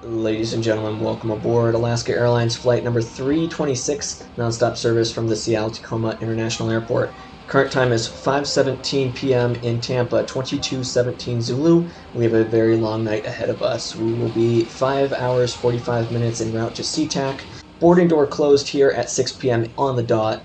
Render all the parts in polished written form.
Ladies and gentlemen, welcome aboard Alaska Airlines flight number 326, nonstop service from the Seattle-Tacoma International Airport. Current time is 5:17 p.m. in Tampa, 22:17 Zulu. We have a very long night ahead of us. We will be 5 hours 45 minutes en route to SeaTac. Boarding door closed here at 6 p.m. on the dot.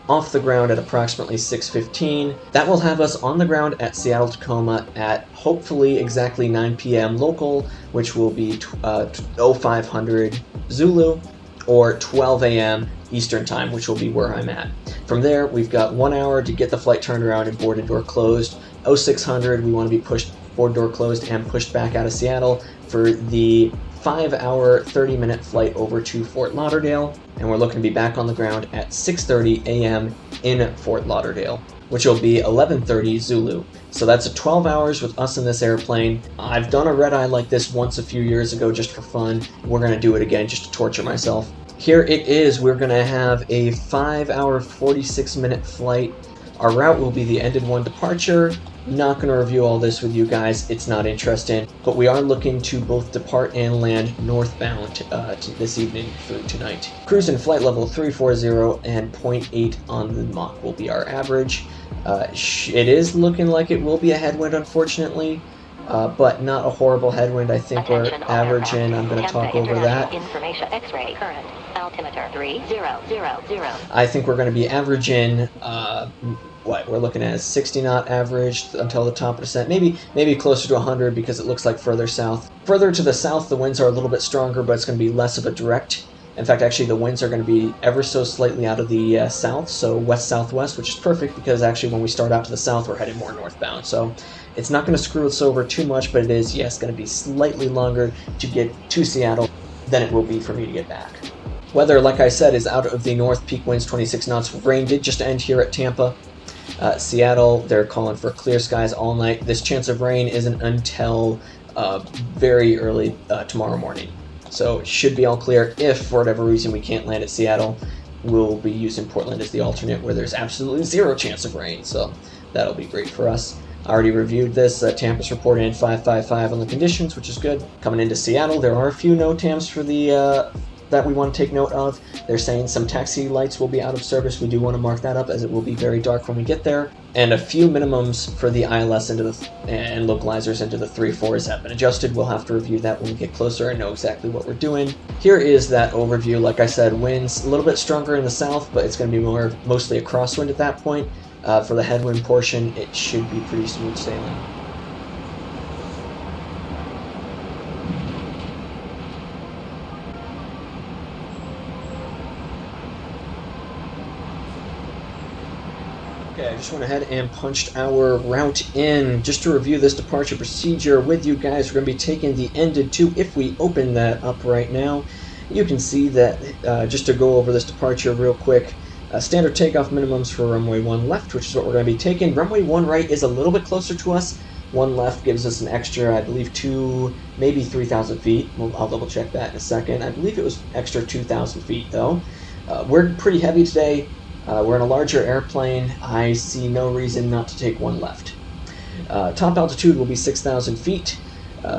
Off the ground at approximately 6:15. That will have us on the ground at Seattle-Tacoma at hopefully exactly 9 p.m. local, which will be 0500 Zulu, or 12 a.m. Eastern time, which will be where I'm at. From there, we've got 1 hour to get the flight turned around and boarding door closed. 0600, we want to be pushed, board door closed and pushed back out of Seattle for the 5-hour, 30-minute flight over to Fort Lauderdale, and we're looking to be back on the ground at 6:30 a.m. in Fort Lauderdale, which will be 11:30 Zulu. So that's 12 hours with us in this airplane. I've done a red-eye like this once a few years ago just for fun. We're going to do it again just to torture myself. Here it is. We're going to have a 5-hour, 46-minute flight. Our route will be the ended one departure. Not going to review all this with you guys, it's not interesting, but we are looking to both depart and land northbound this evening through tonight. Cruise in flight level 340 and 0.8 on the Mach will be our average. It is looking like it will be a headwind, unfortunately, but not a horrible headwind. I think we're averaging, I'm going to talk over that. Information X-ray current altimeter 3000. I think we're going to be averaging we're looking at a 60 knot average until the top percent, maybe closer to 100 because it looks like further south. Further to the south, the winds are a little bit stronger, but it's going to be less of a direct. In fact, actually, the winds are going to be ever so slightly out of the south, so west-southwest, which is perfect because actually when we start out to the south, we're headed more northbound. So it's not going to screw us over too much, but it is, yes, going to be slightly longer to get to Seattle than it will be for me to get back. Weather, like I said, is out of the north, peak winds 26 knots. Rain did just end here at Tampa. Seattle, they're calling for clear skies all night. This chance of rain isn't until very early tomorrow morning. So it should be all clear. If, for whatever reason, we can't land at Seattle, we'll be using Portland as the alternate where there's absolutely zero chance of rain. So that'll be great for us. I already reviewed this. Tampa's reporting in 555 on the conditions, which is good. Coming into Seattle, there are a few no-tams for the that we want to take note of. They're saying some taxi lights will be out of service. We do want to mark that up as it will be very dark when we get there. And a few minimums for the ILS and localizers into the 3.4s have been adjusted. We'll have to review that when we get closer and know exactly what we're doing. Here is that overview. Like I said, winds a little bit stronger in the south, but it's going to be mostly a crosswind at that point. For the headwind portion, it should be pretty smooth sailing. Okay, I just went ahead and punched our route in. Just to review this departure procedure with you guys, we're going to be taking the ended 2. If we open that up right now, you can see that, just to go over this departure real quick, standard takeoff minimums for runway 1 left, which is what we're going to be taking. Runway 1 right is a little bit closer to us. 1 left gives us an extra, I believe, 2, maybe 3,000 feet. Well, I'll double check that in a second. I believe it was extra 2,000 feet, though. We're pretty heavy today. We're in a larger airplane. I see no reason not to take 1 left. Top altitude will be 6,000 feet.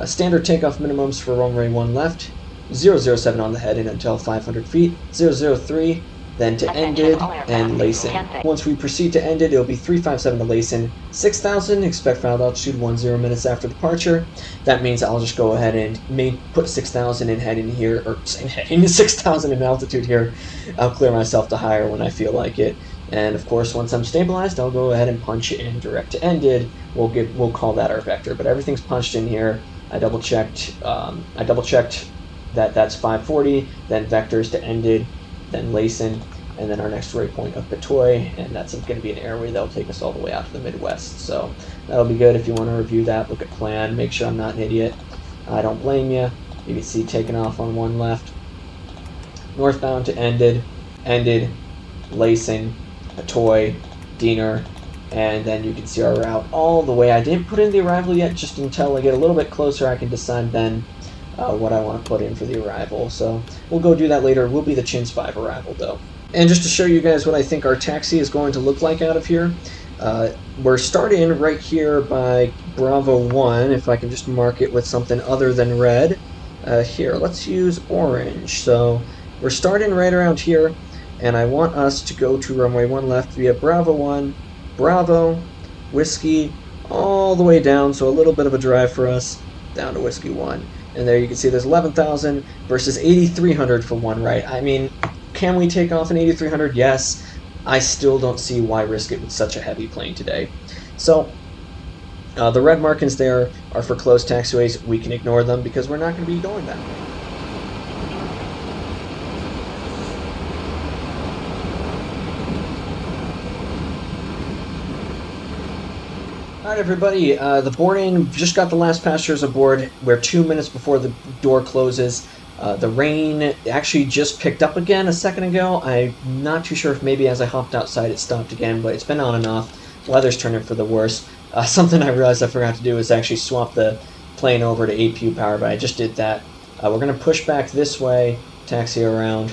Standard takeoff minimums for runway 1 left. 007 on the head in until 500 feet. 003, then to ended and lacing. Once we proceed to ended, it'll be 357 to lacing. 6,000, expect final altitude 10 minutes after departure. That means I'll just go ahead and put 6,000 in heading here, or 6,000 in altitude here. I'll clear myself to higher when I feel like it. And of course, once I'm stabilized, I'll go ahead and punch it in direct to ended. We'll call that our vector, but everything's punched in here. I double checked that that's 540, then vectors to ended, then lacing, and then our next waypoint of Patoy, and that's going to be an airway that'll take us all the way out to the Midwest. So that'll be good if you want to review that, look at plan, make sure I'm not an idiot. I don't blame you. You can see taking off on 1 left, northbound to ended, lacing, Patoy, Diener, and then you can see our route all the way. I didn't put in the arrival yet, just until I get a little bit closer I can decide then what I want to put in for the arrival. So we'll go do that later. We'll be the Chins 5 arrival though. And just to show you guys what I think our taxi is going to look like out of here, we're starting right here by Bravo 1, if I can just mark it with something other than red. Here, let's use orange. So we're starting right around here, and I want us to go to runway 1 left via Bravo 1, Bravo, Whiskey, all the way down, so a little bit of a drive for us, down to Whiskey 1. And there you can see there's 11,000 versus 8,300 for one right. I mean, can we take off an 8,300? Yes. I still don't see why risk it with such a heavy plane today. So the red markings there are for closed taxiways. We can ignore them because we're not going to be going that way. Alright everybody, the boarding, just got the last passengers aboard. We're 2 minutes before the door closes. The rain actually just picked up again a second ago. I'm not too sure if maybe as I hopped outside it stopped again, but it's been on and off. Weather's turning for the worse. Something I realized I forgot to do is actually swap the plane over to APU power, but I just did that. We're going to push back this way, taxi around,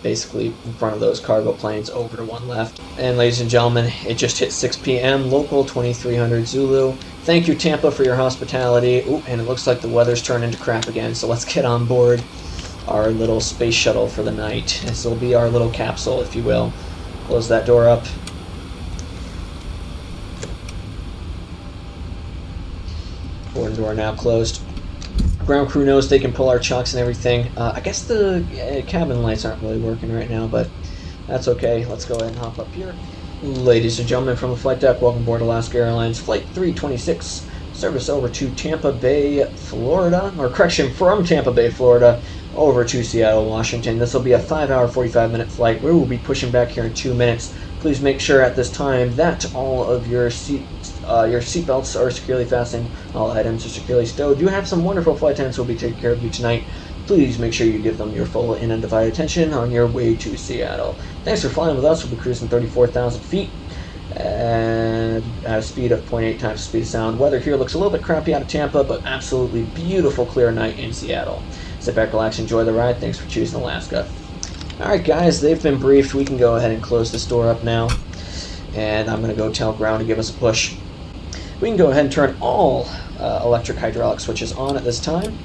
basically in front of those cargo planes over to 1 left. And ladies and gentlemen, it just hit 6 p.m. local 2300 Zulu. Thank you, Tampa, for your hospitality. Ooh, and it looks like the weather's turning to crap again, so let's get on board our little space shuttle for the night. This will be our little capsule, if you will. Close that door up. Boarding door now closed. Ground crew knows they can pull our chocks and everything. I guess the cabin lights aren't really working right now, but that's okay. Let's go ahead and hop up here. Ladies and gentlemen from the flight deck, welcome aboard Alaska Airlines Flight 326. Service over to Tampa Bay, Florida, or correction, from Tampa Bay, Florida, over to Seattle, Washington. This will be a 5-hour, 45-minute flight. We will be pushing back here in 2 minutes. Please make sure at this time that all of your seat belts are securely fastened, all items are securely stowed. You have some wonderful flight attendants who will be taking care of you tonight. Please make sure you give them your full and undivided attention on your way to Seattle. Thanks for flying with us. We'll be cruising 34,000 feet and at a speed of 0.8 times the speed of sound. Weather here looks a little bit crappy out of Tampa, but absolutely beautiful, clear night in Seattle. Sit back, relax, enjoy the ride. Thanks for choosing Alaska. Alright guys, they've been briefed. We can go ahead and close this door up now. And I'm going to go tell ground to give us a push. We can go ahead and turn all electric hydraulic switches on at this time.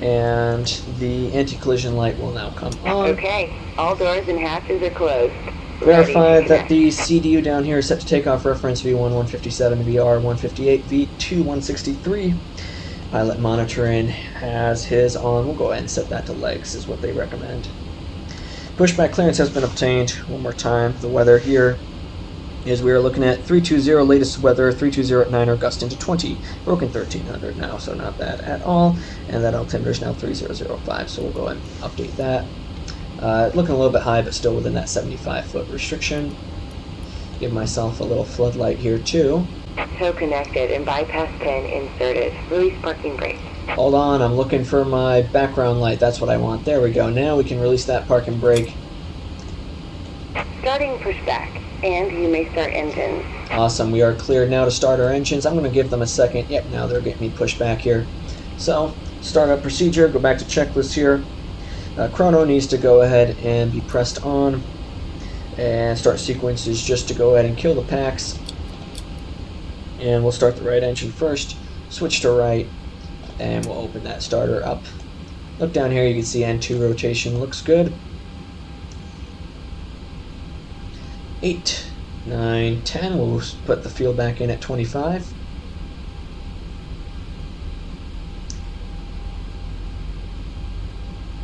And the anti-collision light will now come on. Okay, all doors and hatches are closed. Verify that the CDU down here is set to takeoff reference V1-157, VR-158, V2-163. Pilot monitoring has his on. We'll go ahead and set that to legs is what they recommend. Pushback clearance has been obtained. One more time. The weather here is we are looking at 320 latest weather, 320 at 9 gusting to 20. Broken 1300 now, so not bad at all. And that altimeter is now 3005, so we'll go ahead and update that. Looking a little bit high, but still within that 75-foot restriction. Give myself a little floodlight here too. Tow connected and bypass pin inserted. Release parking brake. Hold on, I'm looking for my background light. That's what I want. There we go. Now we can release that parking brake. Starting pushback, and you may start engines. Awesome. We are cleared now to start our engines. I'm going to give them a second. Yep, now they're getting me pushed back here. So, startup procedure. Go back to checklist here. Chrono needs to go ahead and be pressed on. And start sequences just to go ahead and kill the packs. And we'll start the right engine first. Switch to right. And we'll open that starter up. Look down here, you can see N2 rotation looks good. 8, 9, 10. We'll put the fuel back in at 25.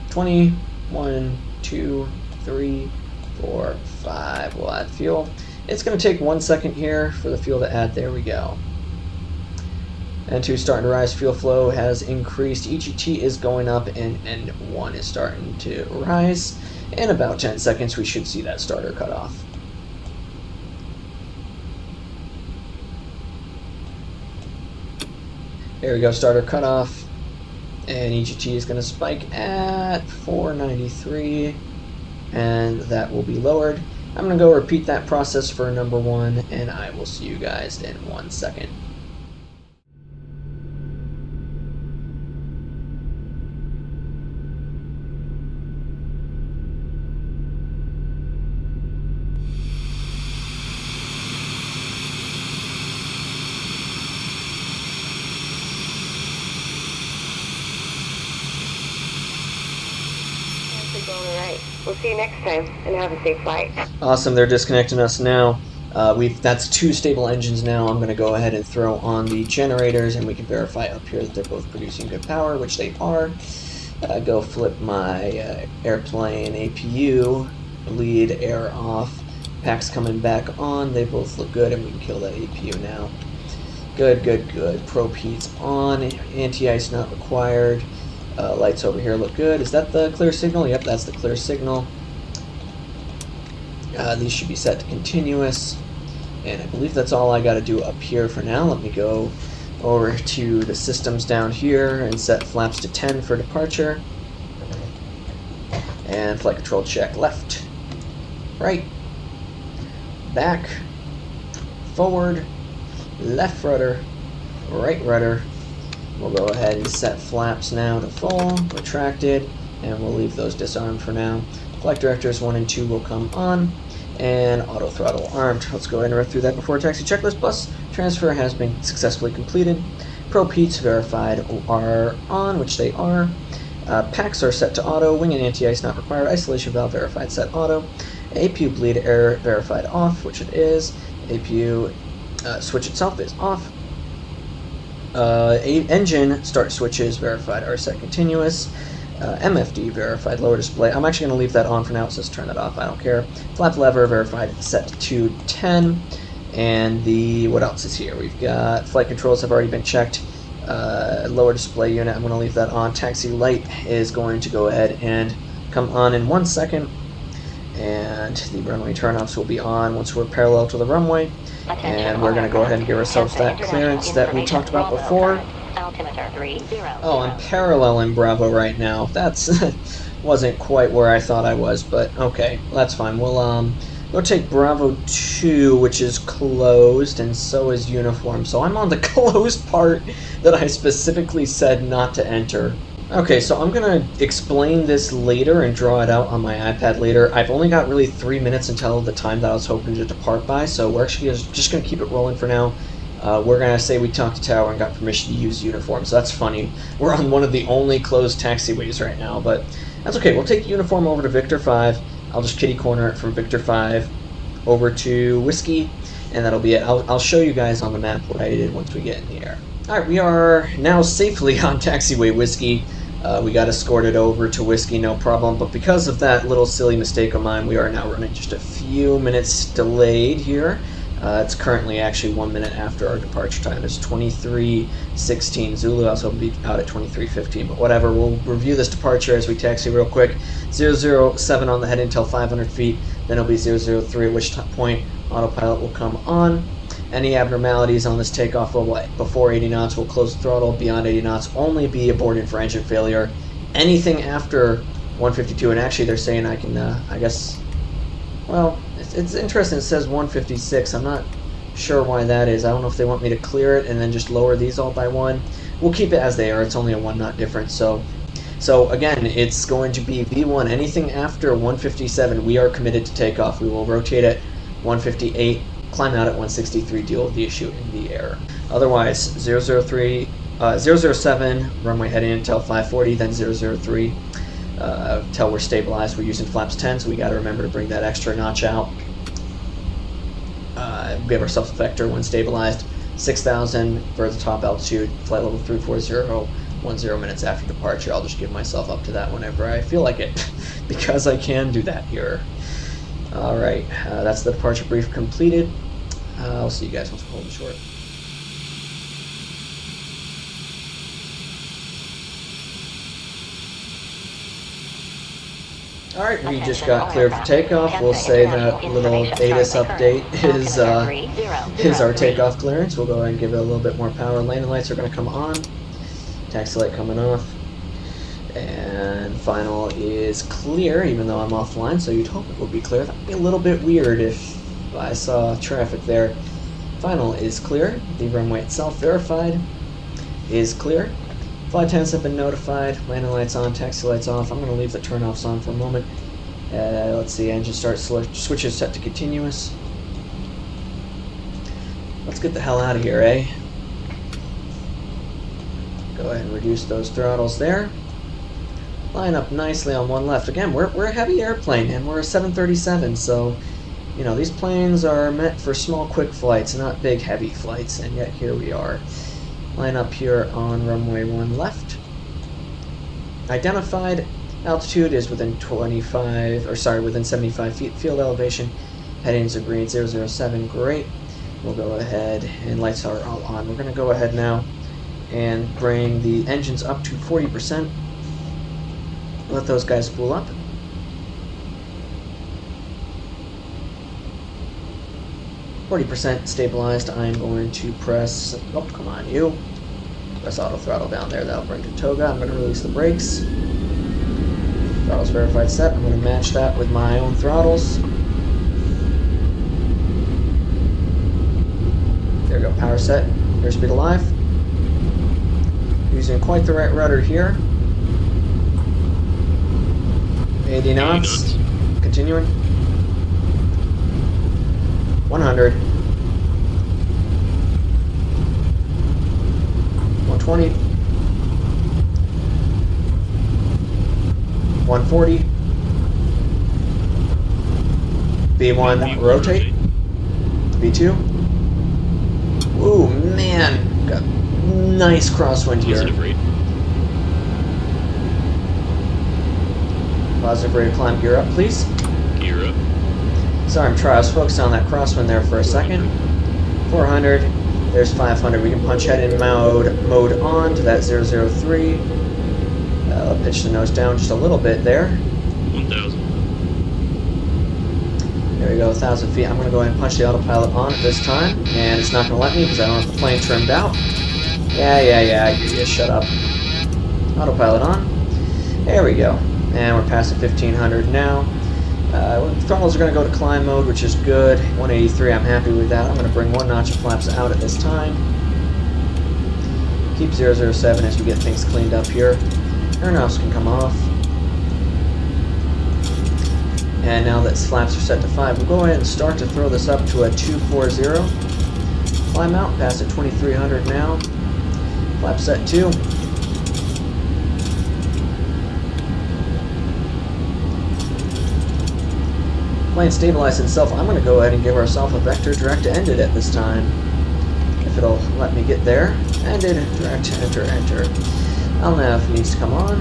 $20, 1, 2, 3, 4, 5. We'll add fuel. It's going to take 1 second here for the fuel to add. There we go. N2 starting to rise. Fuel flow has increased. EGT is going up, and N1 is starting to rise. In about 10 seconds, we should see that starter cut off. There we go, starter cut off. And EGT is going to spike at 493, and that will be lowered. I'm going to go repeat that process for number 1, and I will see you guys in 1 second. Alright. We'll see you next time, and have a safe flight. Awesome, they're disconnecting us now. That's 2 stable engines now. I'm going to go ahead and throw on the generators, and we can verify up here that they're both producing good power, which they are. Go flip my airplane APU, bleed air off. Pack's coming back on. They both look good, and we can kill that APU now. Good, good, good. Probe heat's on. Anti-ice not required. Lights over here look good. Is that the clear signal? Yep, that's the clear signal. These should be set to continuous. And I believe that's all I got to do up here for now. Let me go over to the systems down here and set flaps to 10 for departure. And flight control check. Left, right, back, forward, left rudder, right rudder. We'll go ahead and set flaps now to full, retracted, and we'll leave those disarmed for now. Flight directors 1 and 2 will come on, and auto throttle armed. Let's go ahead and run through that before taxi checklist. Bus transfer has been successfully completed. Probe heats verified are on, which they are. Packs are set to auto. Wing and anti-ice not required. Isolation valve verified set auto. APU bleed air verified off, which it is. APU switch itself is off. Engine start switches verified are set continuous. MFD verified lower display. I'm actually going to leave that on for now. It says turn that off. I don't care. Flap lever verified set to 10. And what else is here? We've got flight controls have already been checked. Lower display unit, I'm going to leave that on. Taxi light is going to go ahead and come on in 1 second. And the runway turnoffs will be on once we're parallel to the runway. And we're going to go ahead and give ourselves that clearance that we talked about before. Oh, I'm paralleling Bravo right now. That's wasn't quite where I thought I was, but okay, that's fine. We'll go take Bravo 2, which is closed, and so is uniform. So I'm on the closed part that I specifically said not to enter. Okay, so I'm going to explain this later and draw it out on my iPad later. I've only got really 3 minutes until the time that I was hoping to depart by, so we're actually just going to keep it rolling for now. We're going to say we talked to Tower and got permission to use uniform, so that's funny. We're on one of the only closed taxiways right now, but that's okay. We'll take uniform over to Victor 5. I'll just kitty corner it from Victor 5 over to Whiskey, and that'll be it. I'll show you guys on the map what I did once we get in the air. Alright, we are now safely on taxiway Whiskey. We got escorted over to Whiskey, no problem, but because of that little silly mistake of mine, we are now running just a few minutes delayed here. It's currently actually 1 minute after our departure time. It's 23:16. Zulu also will be out at 23:15, but whatever. We'll review this departure as we taxi real quick. 007 on the head until 500 feet, then it'll be 003, at which point autopilot will come on. Any abnormalities on this takeoff before 80 knots will close the throttle. Beyond 80 knots, only be aborted for engine failure. Anything after 152, and actually they're saying I can, I guess, well, it's interesting. It says 156. I'm not sure why that is. I don't know if they want me to clear it and then just lower these all by 1. We'll keep it as they are. It's only a 1 knot difference. So again, it's going to be V1. Anything after 157, we are committed to takeoff. We will rotate at 158, climb out at 163, deal with the issue in the air. Otherwise, 007, runway heading until 540, then 003. Till we're stabilized. We're using flaps 10, so we got to remember to bring that extra notch out. Give ourselves a vector when stabilized. 6,000 for the top altitude, flight level 340, 10 minutes after departure. I'll just give myself up to that whenever I feel like it, because I can do that here. Alright, that's the departure brief completed. I'll see you guys once we're holding short. Alright, we just got cleared for takeoff. We'll say that little ATIS update is our takeoff clearance. We'll go ahead and give it a little bit more power. Landing lights are going to come on. Taxi light coming off. And final is clear, even though I'm offline, so you'd hope it would be clear. That would be a little bit weird if I saw traffic there. Final is clear. The runway itself verified is clear. Flight attendants have been notified. Landing lights on, taxi lights off. I'm going to leave the turnoffs on for a moment. Let's see, engine start switches set to continuous. Let's get the hell out of here, eh? Go ahead and reduce those throttles there. line up nicely on one left. Again, we're a heavy airplane, and we're a 737, so, you know, these planes are meant for small, quick flights, not big, heavy flights, and yet here we are. Line up here on runway 1 left. Identified altitude is within within 75 feet. Field elevation, headings are green, 007, great. We'll go ahead, and lights are all on. We're going to go ahead now and bring the engines up to 40%. Let those guys spool up. %, stabilized. I'm going to press, oh, come on, you. Press auto throttle down there. That'll bring to toga. I'm going to release the brakes. Throttles verified set. I'm going to match that with my own throttles. There we go, power set. Airspeed alive. Using quite the right rudder here. 80 knots. Continuing. 100. 120. 140. B1 rotate. B2. Ooh, man. Got nice crosswind here. Positive rate. Positive rate of climb, gear up, please. Gear up. Sorry, I was focused on that crosswind there for a second. 400. There's 500. We can punch head in mode on to that 003. I'll pitch the nose down just a little bit there. 1,000. There we go, 1,000 feet. I'm going to go ahead and punch the autopilot on at this time, and it's not going to let me because I don't have the plane trimmed out. Yeah, you shut up. Autopilot on. There we go. And we're past the 1,500 now. Throttles are going to go to climb mode, which is good. 183, I'm happy with that. I'm going to bring one notch of flaps out at this time. Keep 007 as we get things cleaned up here. Airnoffs can come off. And now that flaps are set to 5, we'll go ahead and start to throw this up to a 240. Climb out, past at 2,300 now. Flap set 2. Plane stabilized itself. I'm going to go ahead and give ourselves a vector direct to end it at this time. If it'll let me get there. Ended, direct, enter. LNAV needs to come on.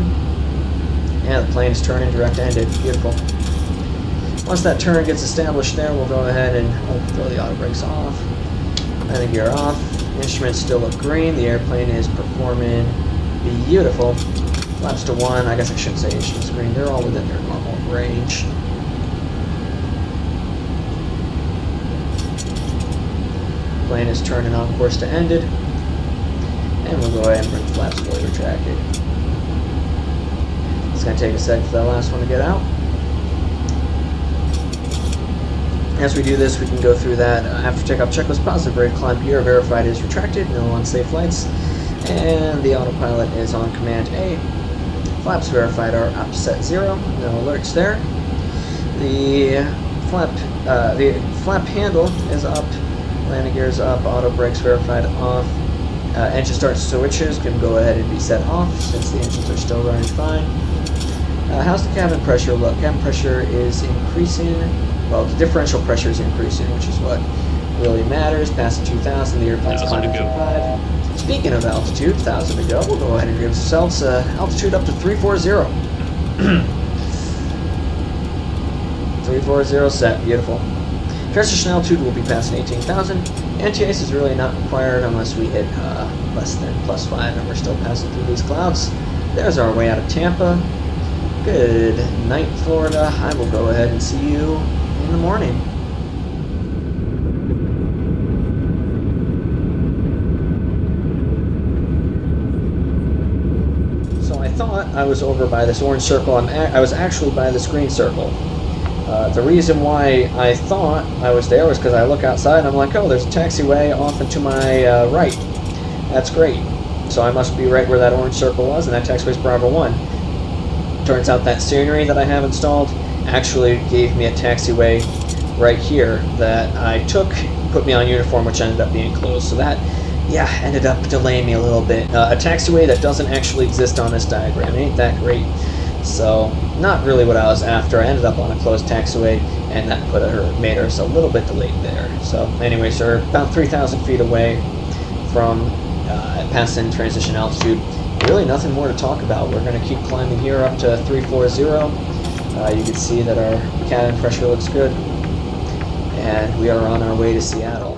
Yeah, the plane is turning, direct ended. Beautiful. Once that turn gets established there, we'll go ahead and throw the auto brakes off. Landing gear off. Instruments still look green. The airplane is performing beautiful. Flaps to 1. I guess I shouldn't say instruments green. They're all within their normal range. Plane is turning on course to ended. And we'll go ahead and bring the flaps fully retracted. It's going to take a sec for that last one to get out. As we do this, we can go through that after takeoff checklist. Positive rate climb gear verified is retracted, no unsafe flights, and the autopilot is on command A. Flaps verified are up, set 0, no alerts there. The flap handle is up, landing gear is up, auto brakes verified off. Engine start switches can go ahead and be set off since the engines are still running fine. How's the cabin pressure look? Cabin pressure is increasing. Well, the differential pressure is increasing, which is what really matters. Past 2,000, the airplane's climbing to 5. Speaking of altitude, 1,000 to go. We'll go ahead and give ourselves altitude up to 340. 340 set, beautiful. Transition altitude will be past 18,000. NTS is really not required unless we hit less than +5, and we're still passing through these clouds. There's our way out of Tampa. Good night, Florida. I will go ahead and see you in the morning. So I thought I was over by this orange circle. I was actually by this green circle. The reason why I thought I was there was because I look outside and I'm like, oh, there's a taxiway off and to my right. That's great. So I must be right where that orange circle was, and that taxiway's Bravo 1. Turns out that scenery that I have installed actually gave me a taxiway right here that I took, put me on uniform, which ended up being closed. So that, yeah, ended up delaying me a little bit. A taxiway that doesn't actually exist on this diagram. Ain't that great? So not really what I was after. I ended up on a closed taxiway, and that made us a little bit delayed there. So anyway, sir, about 3,000 feet away from pass-in transition altitude. Really nothing more to talk about. We're going to keep climbing here up to 340. You can see that our cabin pressure looks good, and we are on our way to Seattle.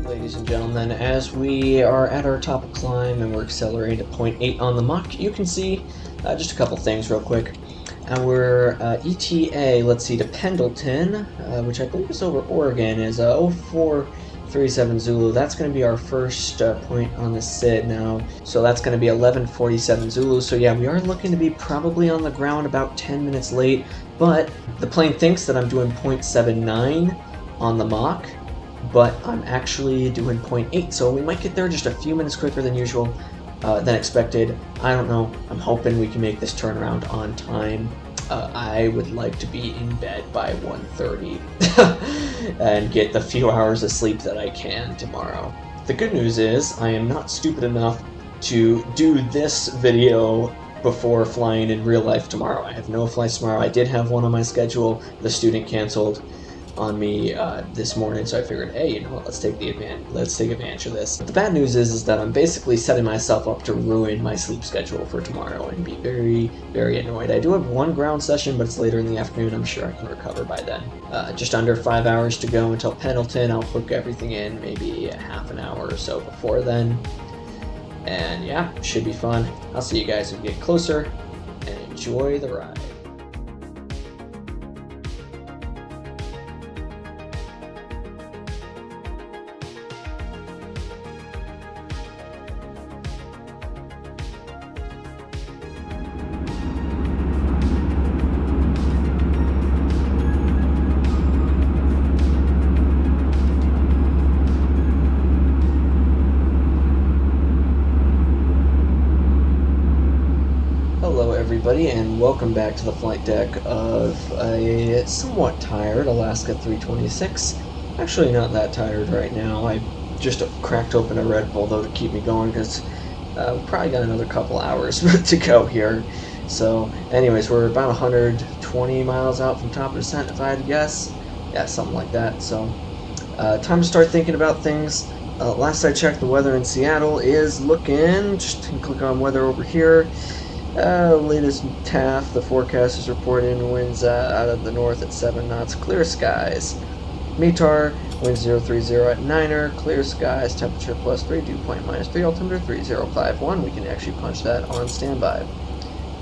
Ladies and gentlemen, as we are at our top of climb and we're accelerating to 0.8 on the Mach, you can see just a couple things real quick. Our ETA, let's see, to Pendleton, which I believe is over Oregon, is 0437 Zulu. That's going to be our first point on the SID now. So that's going to be 1147 Zulu. So yeah, we are looking to be probably on the ground about 10 minutes late, but the plane thinks that I'm doing 0.79 on the Mach, but I'm actually doing 0.8, so we might get there just a few minutes quicker than usual, than expected. I don't know. I'm hoping we can make this turnaround on time. I would like to be in bed by 1:30 and get the few hours of sleep that I can tomorrow. The good news is I am not stupid enough to do this video before flying in real life tomorrow. I have no flights tomorrow. I did have one on my schedule. The student canceled on me this morning, so I figured, hey, you know what, let's take advantage of this. But the bad news is that I'm basically setting myself up to ruin my sleep schedule for tomorrow and be very, very annoyed. I do have one ground session, but it's later in the afternoon. I'm sure I can recover by then. Just under 5 hours to go until Pendleton. I'll hook everything in maybe a half an hour or so before then. And yeah, should be fun. I'll see you guys when we get closer, and enjoy the ride. Everybody, and welcome back to the flight deck of a somewhat tired Alaska 326. Actually not that tired right now. I just cracked open a Red Bull though to keep me going, because we've probably got another couple hours to go here. So anyways, we're about 120 miles out from top of descent, if I had to guess. Yeah, something like that. So time to start thinking about things. Last I checked, the weather in Seattle is looking, just click on weather over here. Latest TAF, the forecast is reporting winds out of the north at 7 knots, clear skies. METAR, wind 030 at 9er, clear skies, temperature +3, dew point -3, altimeter 3051. We can actually punch that on standby.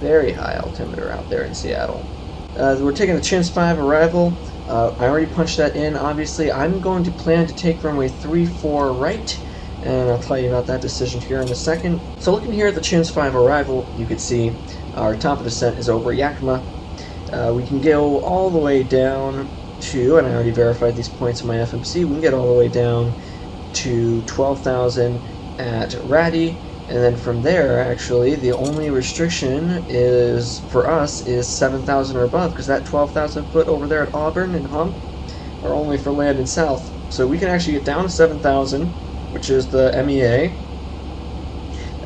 Very high altimeter out there in Seattle. We're taking the Chins 5 arrival. I already punched that in, obviously. I'm going to plan to take runway 34 right, and I'll tell you about that decision here in a second. So looking here at the Chins 5 arrival, you can see our top of descent is over Yakima. We can go all the way down to, and I already verified these points in my FMC, we can get all the way down to 12,000 at Redeye, and then from there, actually, the only restriction is, for us, is 7,000 or above, because that 12,000 foot over there at Auburn and Hump are only for land and south. So we can actually get down to 7,000, which is the MEA,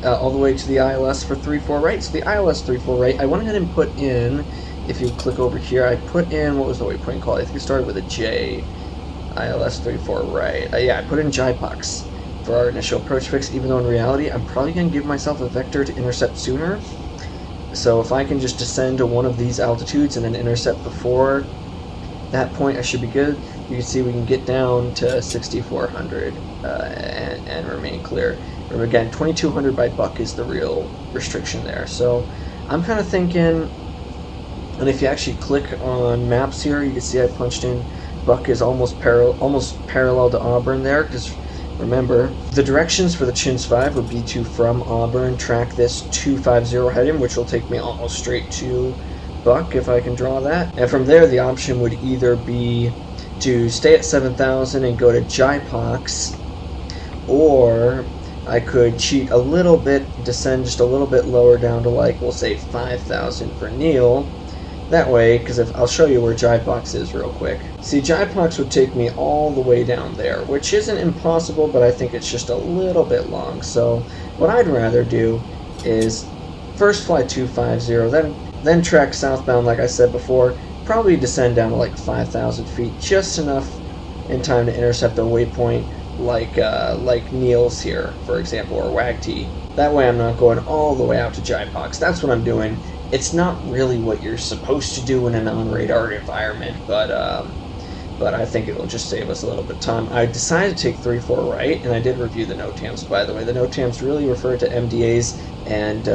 all the way to the ILS for 34 right. So the ILS 34 right, I went ahead and put in, if you click over here, I put in, what was the waypoint called? I think it started with a J, ILS 34 right. Yeah, I put in JIPOX for our initial approach fix, even though in reality I'm probably going to give myself a vector to intercept sooner. So if I can just descend to one of these altitudes and then intercept before that point, I should be good. You can see we can get down to 6,400 and remain clear. Remember, again, 2,200 by buck is the real restriction there. So I'm kind of thinking, and if you actually click on maps here, you can see I punched in buck is almost parallel to Auburn there, because remember, the directions for the Chins 5 would be to, from Auburn, track this 250 heading, which will take me almost straight to buck if I can draw that. And from there, the option would either be to stay at 7,000 and go to Jipox, or I could cheat a little bit, descend just a little bit lower down to, like, we'll say 5,000 for Neil. That way, because I'll show you where Jipox is real quick. See, Jipox would take me all the way down there, which isn't impossible, but I think it's just a little bit long. So what I'd rather do is first fly 250, then track southbound, like I said before, probably descend down to like 5,000 feet, just enough in time to intercept a waypoint like Neil's here, for example, or WAGT. That way I'm not going all the way out to Jipox. That's what I'm doing. It's not really what you're supposed to do in a non-radar environment, but I think it'll just save us a little bit of time. I decided to take 3-4 right, and I did review the NOTAMs, by the way. The NOTAMs really refer to MDAs and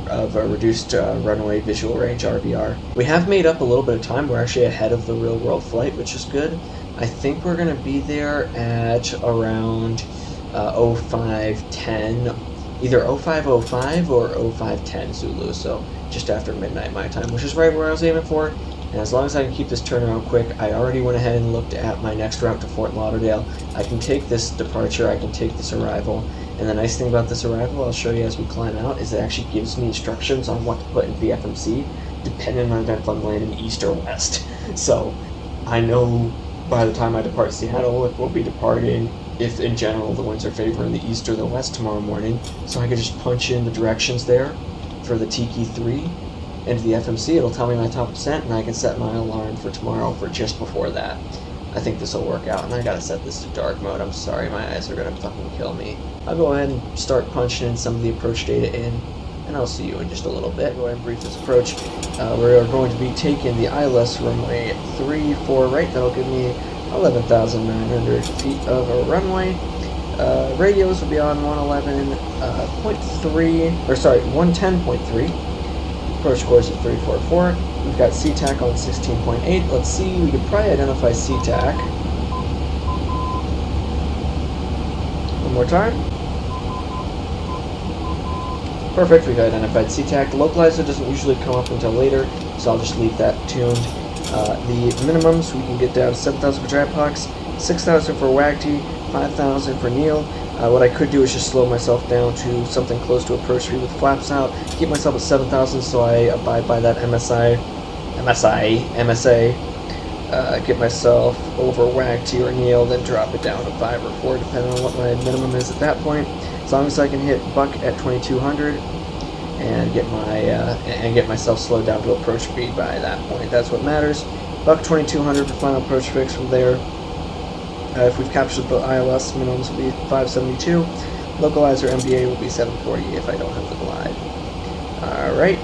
of a reduced runway visual range, RVR. We have made up a little bit of time. We're actually ahead of the real-world flight, which is good. I think we're going to be there at around 0510, either 0505 or 0510 Zulu, so just after midnight my time, which is right where I was aiming for. And as long as I can keep this turnaround quick, I already went ahead and looked at my next route to Fort Lauderdale. I can take this departure, I can take this arrival, and the nice thing about this arrival, I'll show you as we climb out, is it actually gives me instructions on what to put in VFMC, depending on if I'm landing east or west. So I know by the time I depart Seattle, if we'll be departing, if in general the winds are favoring the east or the west tomorrow morning, so I can just punch in the directions there for the Tiki 3 into the FMC. It'll tell me my top percent, and I can set my alarm for tomorrow for just before that. I think this will work out, and I gotta set this to dark mode. I'm sorry, my eyes are gonna fucking kill me. I'll go ahead and start punching in some of the approach data in, and I'll see you in just a little bit. Go ahead and brief this approach. We are going to be taking the ILS runway 34 right. That'll give me 11,900 feet of a runway. Radios will be on 110.3. Approach course is 344. We've got CTAC on 16.8. Let's see, we could probably identify CTAC. One more time. Perfect, we've identified CTAC. The localizer doesn't usually come up until later, so I'll just leave that tuned. The minimums, we can get down 7,000 for Jipox, 6,000 for WAGT, 5,000 for Neil. What I could do is just slow myself down to something close to approach speed with flaps out, keep myself at 7,000 so I abide by that MSA, get myself over WAGT or Neil, then drop it down to 5 or 4 depending on what my minimum is at that point. As long as I can hit buck at 2,200 and get myself slowed down to approach speed by that point, that's what matters. Buck 2,200 for final approach fix from there. If we've captured the ILS, minimums will be 572. Localizer MBA will be 740 if I don't have the glide. Alright.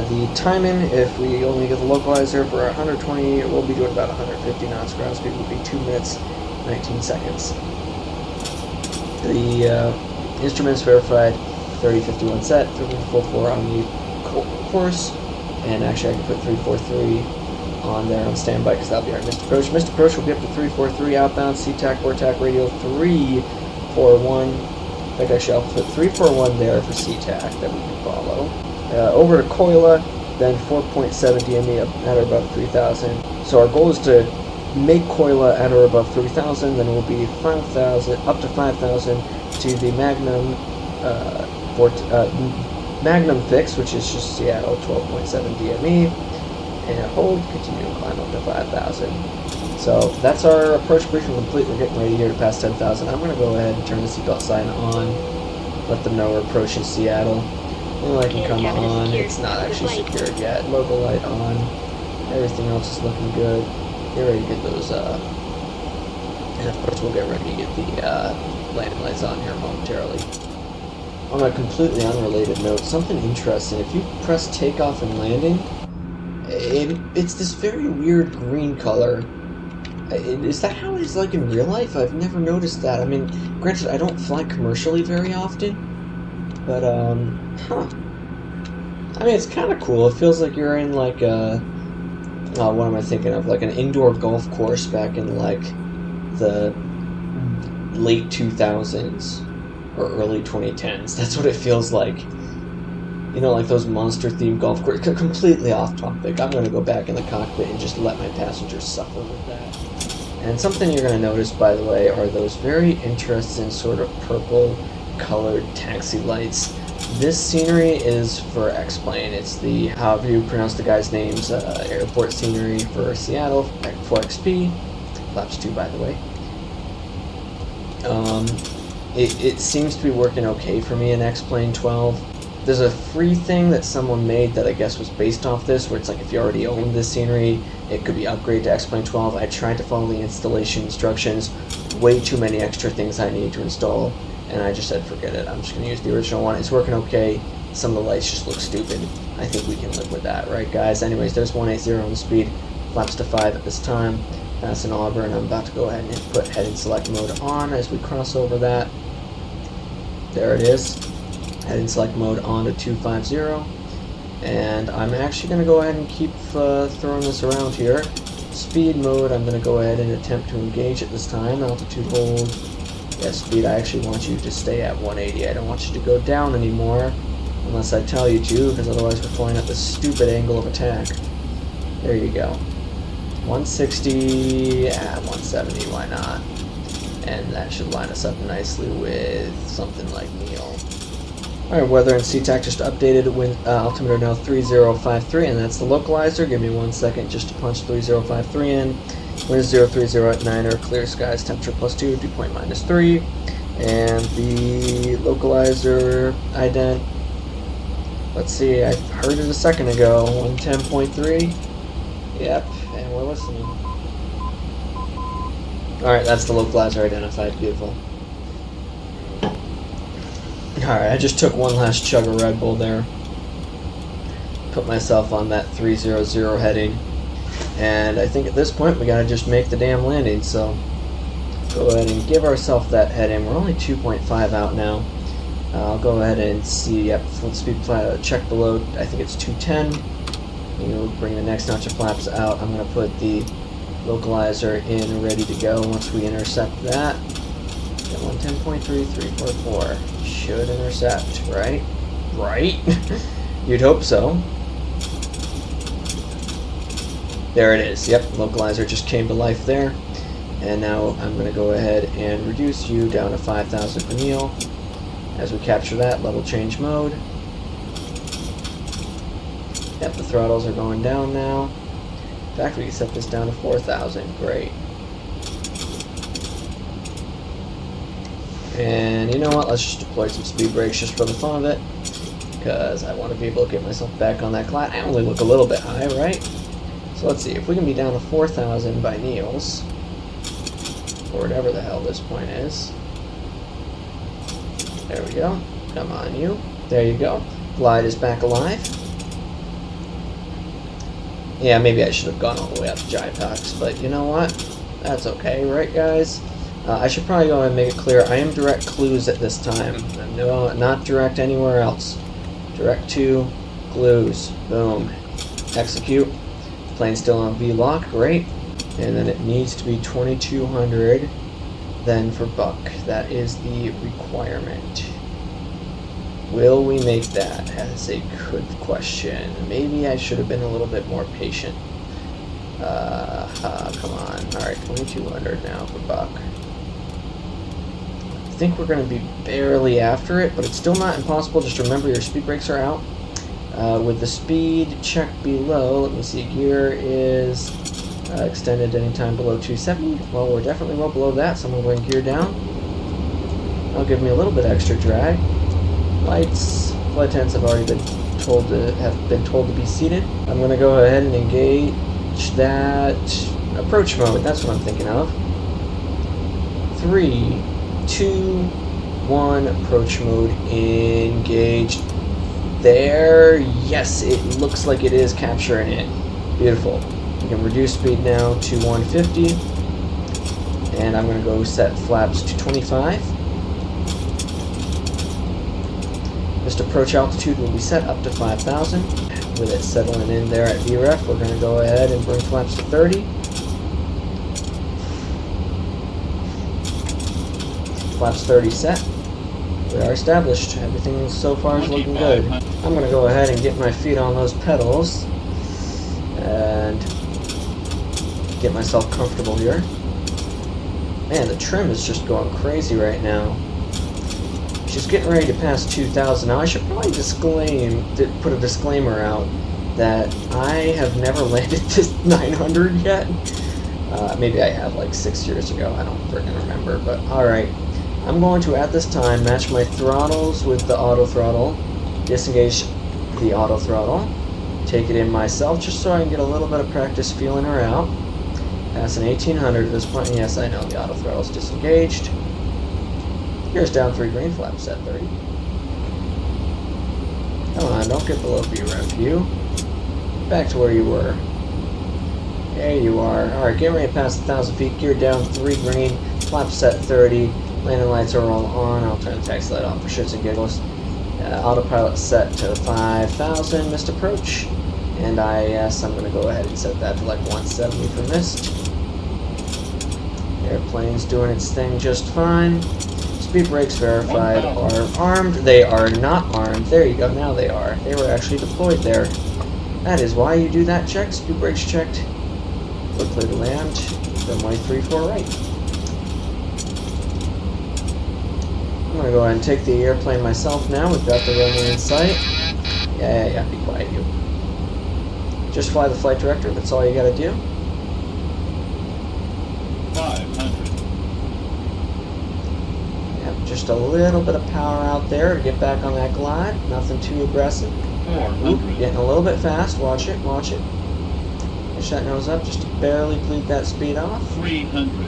The timing, if we only get the localizer for 120, we'll be doing about 150 knots. Ground speed will be 2 minutes, 19 seconds. The instruments verified 3051 set, 344 on the course, and actually I can put 343 on there on standby because that'll be our missed approach. Missed approach will be up to 343 outbound, CTAC, VORTAC, radio 341. In fact, actually I'll put 341 there for CTAC that we can follow. Over to Koila, then 4.7 DME at or above 3,000. So our goal is to make Koila at or above 3,000, then we'll be 5,000, up to 5,000 to the Magnum fix, which is just Seattle, 12.7 DME. And hold, continue to climb up to 5,000. So that's our approach briefing complete. We're getting ready here to pass 10,000. I'm going to go ahead and turn the seatbelt sign on, let them know we're approaching Seattle. The light can come on, it's not actually secured yet. Logo light on, everything else is looking good. Get ready to get those, and of course we'll get ready to get the landing lights on here momentarily. On a completely unrelated note, something interesting. If you press takeoff and landing, it's this very weird green color. Is that how it is like in real life? I've never noticed that. I mean, granted, I don't fly commercially very often, but, huh. I mean, it's kind of cool. It feels like you're in, like, what am I thinking of? Like an indoor golf course back in, like, the late 2000s or early 2010s. That's what it feels like. You know, like those monster-themed golf courses. Completely off topic. I'm going to go back in the cockpit and just let my passengers suffer with that. And something you're going to notice, by the way, are those very interesting sort of purple-colored taxi lights. This scenery is for X-Plane. It's the, however you pronounce the guy's names, airport scenery for Seattle, for XP. Flaps 2, by the way. It seems to be working okay for me in X-Plane 12. There's a free thing that someone made that I guess was based off this, where it's like if you already own this scenery, it could be upgraded to X-Plane 12. I tried to follow the installation instructions. Way too many extra things I need to install, and I just said forget it. I'm just going to use the original one. It's working okay. Some of the lights just look stupid. I think we can live with that, right guys? Anyways, there's 180 on the speed. Flaps to 5 at this time. Passing Auburn. I'm about to go ahead and put heading select mode on as we cross over that. There it is. Heading select mode on to 250, and I'm actually going to go ahead and keep throwing this around here. Speed mode, I'm going to go ahead and attempt to engage at this time. Altitude hold. Yeah, speed, I actually want you to stay at 180. I don't want you to go down anymore, unless I tell you to, because otherwise we're flying at this stupid angle of attack. There you go. 160, 170, why not? And that should line us up nicely with something like Neil. Alright, weather and CTAC just updated. Wind altimeter now 3053, and that's the localizer. Give me 1 second just to punch 3053 in. Wind 030 at 9er, clear skies, temperature +2, dew point -3. And the localizer ident, let's see, I heard it a second ago, 110.3. Yep, and we're listening. Alright, that's the localizer identified. Beautiful. Alright, I just took one last chug of Red Bull there. Put myself on that 300 heading. And I think at this point we gotta just make the damn landing, so go ahead and give ourselves that heading. We're only 2.5 out now. I'll go ahead and see, yep, full speed check below, I think it's 210. You'll bring the next notch of flaps out. I'm going to put the localizer in ready to go once we intercept that. 110.3344 should intercept, right? Right? You'd hope so. There it is. Yep, localizer just came to life there. And now I'm going to go ahead and reduce you down to 5,000 for Neil. As we capture that, level change mode. Yep, the throttles are going down now. In fact, we can set this down to 4,000. Great. And you know what? Let's just deploy some speed brakes just for the fun of it, because I want to be able to get myself back on that climb. I only look a little bit high, right? So let's see if we can be down to 4,000 by Neil's, or whatever the hell this point is. There we go. Come on, you. There you go. Glide is back alive. Yeah, maybe I should have gone all the way up to Jipox, but you know what? That's okay, right, guys? I should probably go and make it clear. I am direct clues at this time. No, not direct anywhere else. Direct to glues. Boom. Execute. Plane still on V-lock. Great. And then it needs to be 2200. Then for buck. That is the requirement. Will we make that? That's a good question. Maybe I should have been a little bit more patient. Come on. Alright, 2200 now for buck. I think we're going to be barely after it, but it's still not impossible. Just remember your speed brakes are out. With the speed check below, let me see, gear is extended anytime below 270. Well, we're definitely well below that, so I'm going to bring gear down. That'll give me a little bit extra drag. Lights, flight attendants have already been told to be seated. I'm going to go ahead and engage that approach mode. That's what I'm thinking of. 3, 2, 1, approach mode engaged. There, yes, it looks like it is capturing it. Beautiful. We can reduce speed now to 150, and I'm going to go set flaps to 25. This approach altitude will be set up to 5,000. With it settling in there at VREF, we're going to go ahead and bring flaps to 30. Flaps 30 set. We are established. Everything so far is looking good. I'm going to go ahead and get my feet on those pedals and get myself comfortable here. Man, the trim is just going crazy right now. She's getting ready to pass 2,000. Now, I should probably put a disclaimer out that I have never landed this 900 yet. Maybe I have like 6 years ago. I don't freaking remember. But alright. I'm going to, at this time, match my throttles with the auto throttle, disengage the auto throttle, take it in myself just so I can get a little bit of practice feeling her out. Pass an 1800 at this point. Yes, I know the auto throttle's disengaged. Here's down 3 green, flaps at 30. Come on, don't get below VREF, you. Back to where you were. There you are. Alright, get ready to pass 1,000 feet. Gear down 3 green, flaps set 30. Landing lights are all on. I'll turn the taxi light on for shits and giggles. Autopilot set to 5,000, missed approach. And IAS, I'm going to go ahead and set that to like 170 for missed. Airplane's doing its thing just fine. Speed brakes verified are armed. They are not armed. There you go, now they are. They were actually deployed there. That is why you do that check. Speed brakes checked. We're clear to land. Runway 34 right. I'm going to go ahead and take the airplane myself now. We've got the runway in sight. Yeah, be quiet, you. Just fly the flight director. That's all you got to do. 500. Just a little bit of power out there to get back on that glide. Nothing too aggressive. 400. Getting a little bit fast. Watch it, watch it. Push that nose up just to barely bleed that speed off. 300.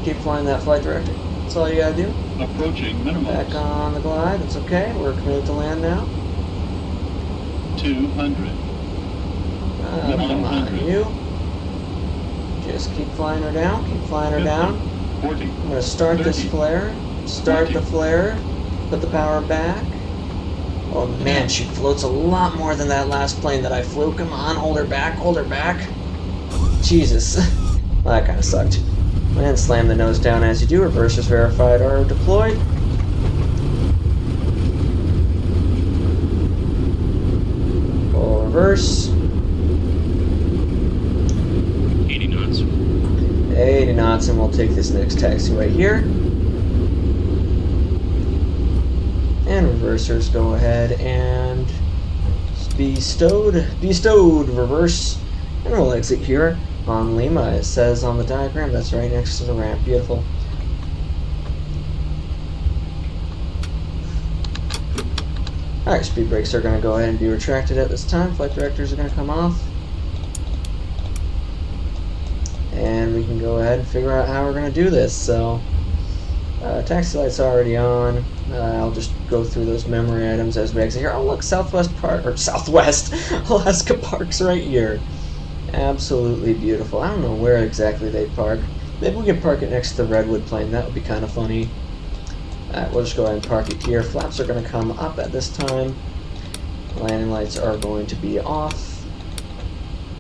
Keep flying that flight director. That's all you gotta do. Approaching minimum. Back on the glide. It's okay. We're committed to land now. 200. Come on, you. Just keep flying her down. Keep flying her down. 40. I'm going to start this flare. Start the flare. Put the power back. Oh man, she floats a lot more than that last plane that I flew. Come on, hold her back. Hold her back. Jesus. Well, that kind of sucked. And slam the nose down as you do. Reversers verified are deployed. Full reverse. 80 knots, and we'll take this next taxiway here. And reversers go ahead and be stowed, reverse, and we'll exit here on Lima. It says on the diagram that's right next to the ramp. Beautiful. Alright, speed brakes are going to go ahead and be retracted at this time. Flight directors are going to come off. And we can go ahead and figure out how we're going to do this. So, taxi light's already on. I'll just go through those memory items as we exit here. Oh, look, Southwest Alaska Park's right here. Absolutely beautiful. I don't know where exactly they park. Maybe we can park it next to the Redwood plane. That would be kind of funny. We'll just go ahead and park it here. Flaps are going to come up at this time. Landing lights are going to be off.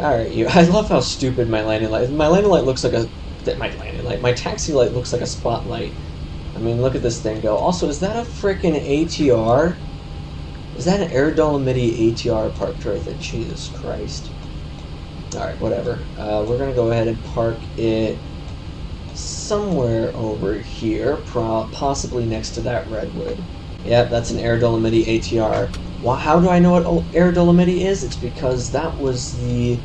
Alright, I love how stupid my landing light is. My landing light looks like my taxi light looks like a spotlight. I mean, look at this thing go. Also, is that a frickin' ATR? Is that an Air Dolomiti ATR parked right there? Jesus Christ. Alright, whatever. We're gonna go ahead and park it somewhere over here, possibly next to that Redwood. Yep, that's an Air Dolomiti ATR. Well, how do I know what Air Dolomiti is? It's because that was the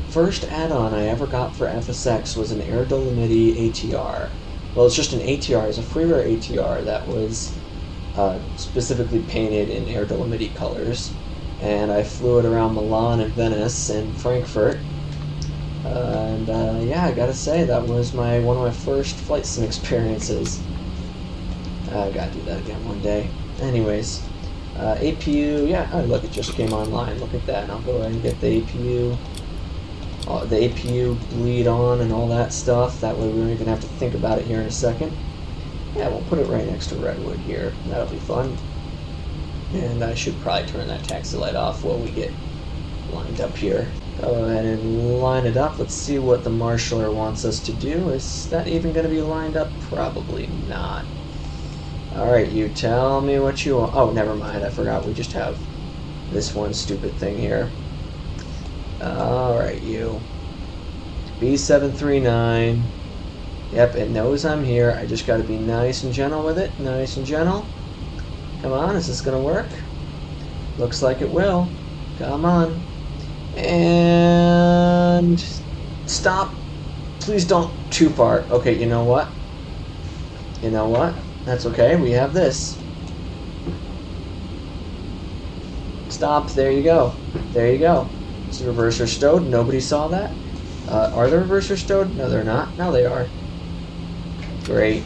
first add-on I ever got for FSX was an Air Dolomiti ATR. Well, it's just an ATR. It's a freeware ATR that was specifically painted in Air Dolomiti colors. And I flew it around Milan and Venice and Frankfurt. Yeah, I gotta say, that was one of my first flight sim experiences. I gotta do that again one day. Anyways, APU, yeah, oh, look, it just came online. Look at that, and I'll go ahead and get the APU bleed on and all that stuff. That way we don't even have to think about it here in a second. Yeah, we'll put it right next to Redwood here. That'll be fun. And I should probably turn that taxi light off while we get lined up here. Go ahead and line it up. Let's see what the marshaller wants us to do. Is that even going to be lined up? Probably not. Alright, you tell me what you want. Oh, never mind. I forgot we just have this one stupid thing here. Alright, you. B739. Yep, it knows I'm here. I just got to be nice and gentle with it. Nice and gentle. Come on, is this going to work? Looks like it will. Come on. And stop. Please don't too far. Okay, you know what? You know what? That's okay. We have this. Stop. There you go. There you go. Is the reverser stowed? Nobody saw that? Are the reversers stowed? No, they're not. Now they are. Great.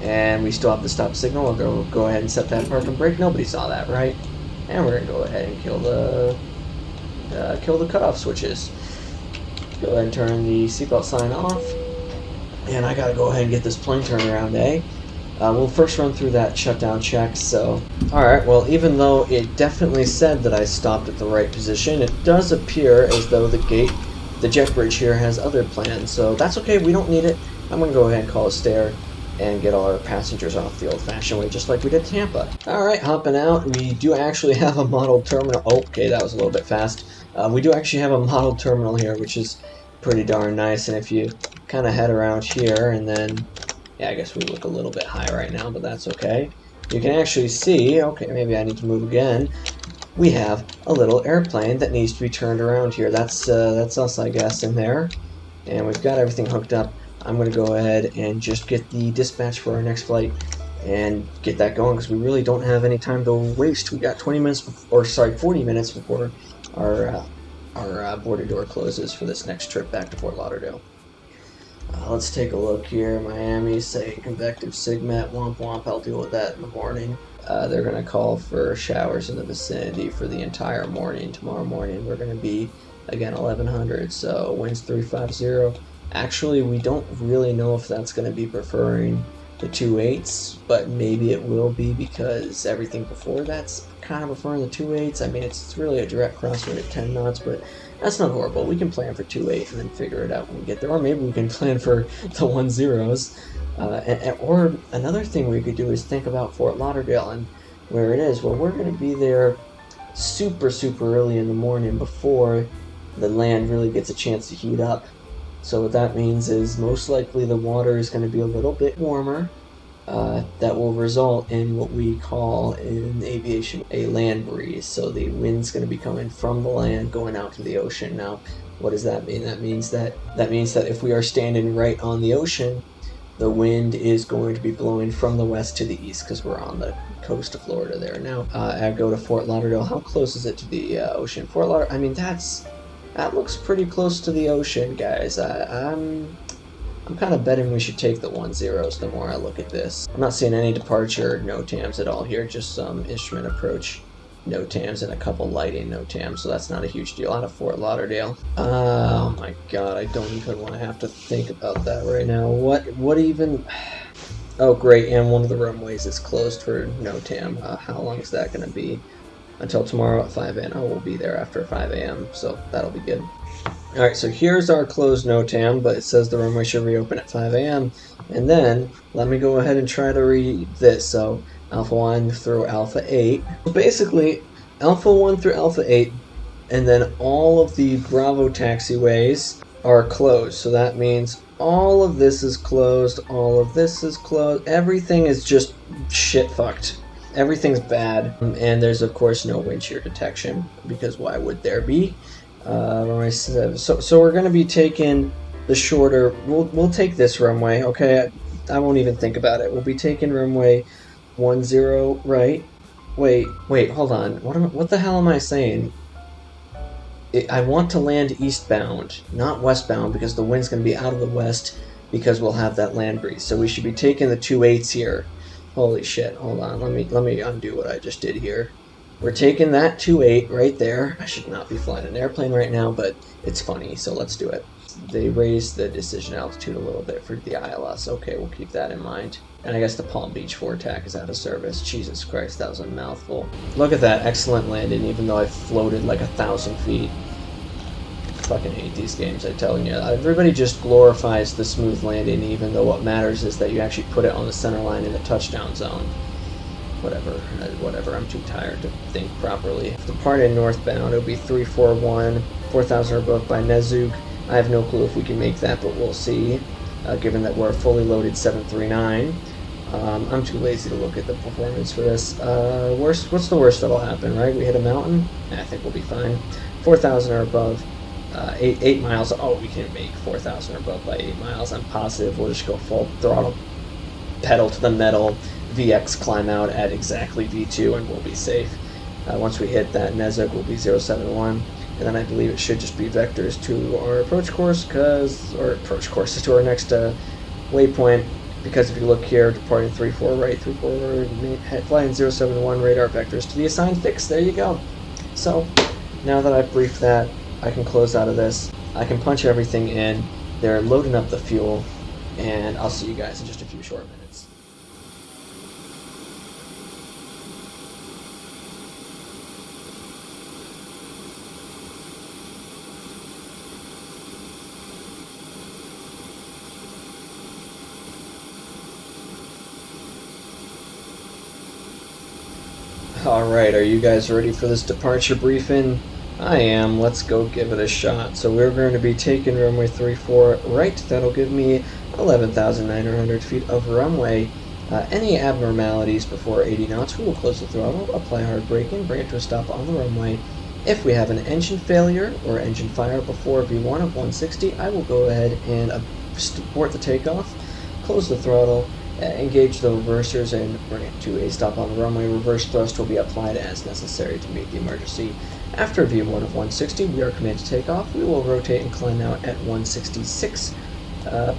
And we still have the stop signal. We'll go ahead and set that park and brake. Nobody saw that, right? And we're going to go ahead and kill the cutoff switches. Go ahead and turn the seatbelt sign off. And I got to go ahead and get this plane turned around, eh? We'll first run through that shutdown check. So, alright, well, even though it definitely said that I stopped at the right position, it does appear as though the jet bridge here has other plans. So that's okay, we don't need it. I'm going to go ahead and call a stare and get all our passengers off the old-fashioned way, just like we did Tampa. Alright, hopping out. We do actually have a model terminal. Oh, okay, that was a little bit fast. We do actually have a model terminal here, which is pretty darn nice. And if you kind of head around here, and then, yeah, I guess we look a little bit high right now, but that's okay. You can actually see, okay, maybe I need to move again. We have a little airplane that needs to be turned around here. That's us, I guess, in there. And we've got everything hooked up. I'm going to go ahead and just get the dispatch for our next flight and get that going, because we really don't have any time to waste. We got 40 minutes before our border door closes for this next trip back to Fort Lauderdale. Let's take a look here. Miami, say convective SIGMET, womp womp. I'll deal with that in the morning. They're going to call for showers in the vicinity for the entire morning. Tomorrow morning we're going to be, again, 1100, so winds 350. Actually, we don't really know if that's going to be preferring the 2.8s, but maybe it will be, because everything before that's kind of preferring the 2.8s. I mean, it's really a direct crosswind at 10 knots, but that's not horrible. We can plan for 2.8 and then figure it out when we get there, or maybe we can plan for the 1.0s. Or another thing we could do is think about Fort Lauderdale and where it is. Well, we're going to be there super early in the morning before the land really gets a chance to heat up. So what that means is most likely the water is going to be a little bit warmer. That will result in what we call in aviation a land breeze. So the wind's going to be coming from the land going out to the ocean. Now, what does that mean? That means that if we are standing right on the ocean, the wind is going to be blowing from the west to the east, because we're on the coast of Florida there. Now, I go to Fort Lauderdale. How close is it to the ocean? Fort Lauderdale, I mean, that looks pretty close to the ocean, guys. I'm kind of betting we should take the 1.0s the more I look at this. I'm not seeing any departure NOTAMs at all here, just some instrument approach NOTAMs and a couple lighting NOTAMs, so that's not a huge deal out of Fort Lauderdale. Oh my god, I don't even want to have to think about that right now. What even... Oh great, and one of the runways is closed for NOTAM. How long is that going to be? Until tomorrow at 5 a.m. We'll be there after 5 a.m., so that'll be good. Alright, so here's our closed NOTAM, but it says the runway should reopen at 5 a.m. And then, let me go ahead and try to read this. So, Alpha 1 through Alpha 8. So basically, Alpha 1 through Alpha 8, and then all of the Bravo taxiways are closed. So that means all of this is closed, all of this is closed, everything is just shit-fucked. Everything's bad, and there's of course no wind shear detection, because why would there be? So we're going to be taking the shorter. We'll take this runway. Okay, I won't even think about it. We'll be taking runway 10 right. Wait, hold on. What the hell am I saying? I want to land eastbound, not westbound, because the wind's going to be out of the west because we'll have that land breeze. So we should be taking the 2/8 here. Holy shit, hold on, let me undo what I just did here. We're taking that 2/8 right there. I should not be flying an airplane right now, but it's funny, so let's do it. They raised the decision altitude a little bit for the ILS. Okay, we'll keep that in mind. And I guess the Palm Beach FORTAC is out of service. Jesus Christ, that was a mouthful. Look at that, excellent landing, even though I floated like 1,000 feet. Fucking hate these games, I'm telling you. Everybody just glorifies the smooth landing, even though what matters is that you actually put it on the center line in the touchdown zone. Whatever, I'm too tired to think properly. Departing northbound, it'll be 341, 4,000 or above by Nezug. I have no clue if we can make that, but we'll see, given that we're a fully loaded 739. I'm too lazy to look at the performance for this. What's the worst that'll happen, right? We hit a mountain? I think we'll be fine. 4,000 or above, 8 miles. Oh, we can make 4,000 or above by 8 miles. I'm positive we'll just go full throttle, pedal to the metal, VX climb out at exactly V2, and we'll be safe. Once we hit that Nezug, we'll be 071, and then I believe it should just be vectors to our approach course, to our next waypoint, because if you look here, departing 34 right, 34 flying 071, radar vectors to the assigned fix. There you go. So now that I've briefed that, I can close out of this. I can punch everything in. They're loading up the fuel, and I'll see you guys in just a few short minutes. Alright, are you guys ready for this departure briefing? I am. Let's go give it a shot. So we're going to be taking runway 34 right. That'll give me 11,900 feet of runway. Any abnormalities before 80 knots, we will close the throttle, apply hard braking, bring it to a stop on the runway. If we have an engine failure or engine fire before V1 of 160, I will go ahead and abort the takeoff, close the throttle, engage the reversers, and bring it to a stop on the runway. Reverse thrust will be applied as necessary to meet the emergency. After V1 of 160, we are commanded to take off. We will rotate and climb out at 166,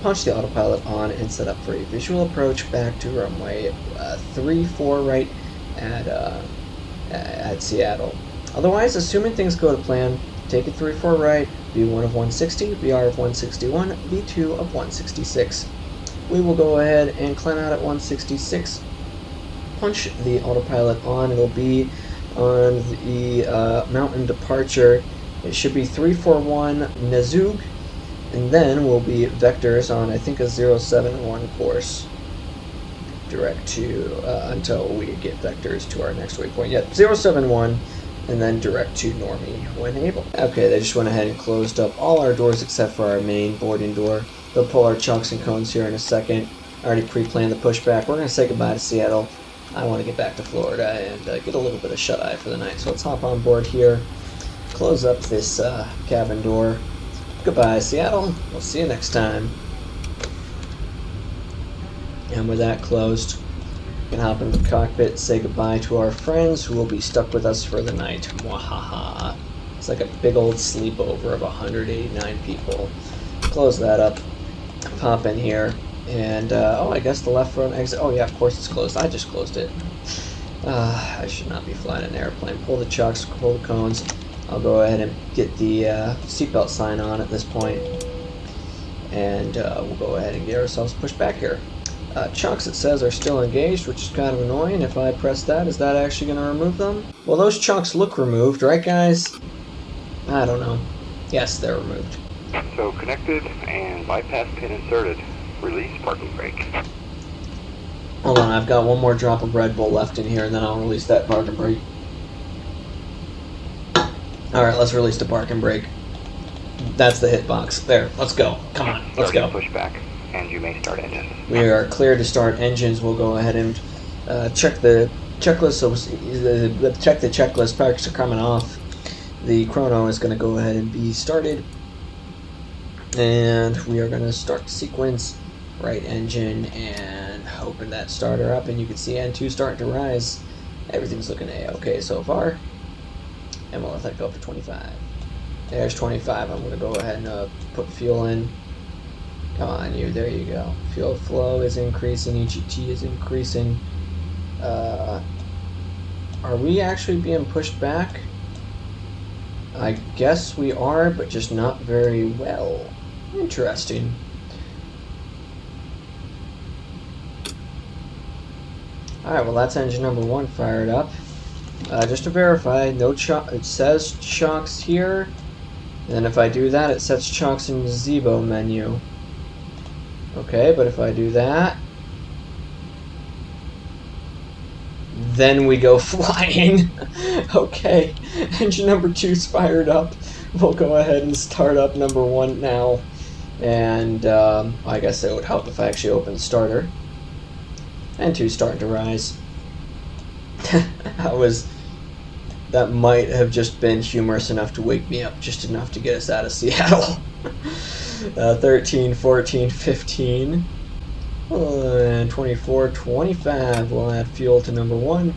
punch the autopilot on, and set up for a visual approach back to runway 34 right at Seattle. Otherwise, assuming things go to plan, take it 34 right, V1 of 160, VR of 161, V2 of 166. We will go ahead and climb out at 166, punch the autopilot on. It'll be on the mountain departure. It should be 341 Nezug, and then we'll be vectors on, I think, a 071 course, direct to, until we get vectors to our next waypoint. Yep, 071, and then direct to Normie when able. Okay, they just went ahead and closed up all our doors except for our main boarding door. They'll pull our chunks and cones here in a second. I already pre-planned the pushback. We're going to say goodbye to Seattle. I want to get back to Florida and get a little bit of shut-eye for the night. So let's hop on board here, close up this cabin door. Goodbye, Seattle. We'll see you next time. And with that closed, we can hop into the cockpit, say goodbye to our friends who will be stuck with us for the night. Mwahaha. It's like a big old sleepover of 189 people. Close that up. Pop in here, and oh, I guess the left front exit. Oh yeah, of course it's closed. I just closed it. I should not be flying an airplane. Pull the chucks, pull the cones. I'll go ahead and get the seatbelt sign on at this point, and we'll go ahead and get ourselves pushed back here. Chunks, it says, are still engaged, which is kind of annoying. If I press that, is that actually going to remove them? Well, those chunks look removed, right, guys? I don't know. Yes, they're removed. So connected and bypass pin inserted. Release parking brake. Hold on, I've got one more drop of Red Bull left in here, and then I'll release that parking brake. Alright, let's release the parking brake. That's the hitbox. There, let's go. Come on, let's go. Push back, and you may start engines. We are clear to start engines. We'll go ahead and check the checklist. So check the checklist. Parks are coming off. The chrono is going to go ahead and be started. And we are going to start the sequence, right engine, and open that starter up, and you can see N2 starting to rise. Everything's looking A-okay so far, and we'll let that go for 25. AS25, I'm going to go ahead and put fuel in. Come on, you. There you go. Fuel flow is increasing. EGT is increasing. Are we actually being pushed back? I guess we are, but just not very well. Interesting. Alright, well that's engine number 1 fired up. Just to verify, no it says chocks here. And if I do that, it sets chocks in the gazebo menu. Okay, but if I do that, then we go flying. Okay, engine number 2's fired up. We'll go ahead and start up number 1 now. And I guess it would help if I actually open the starter. And 2's starting to rise. That might have just been humorous enough to wake me up, just enough to get us out of Seattle. 13, 14, 15, and 24, 25. We'll add fuel to number 1.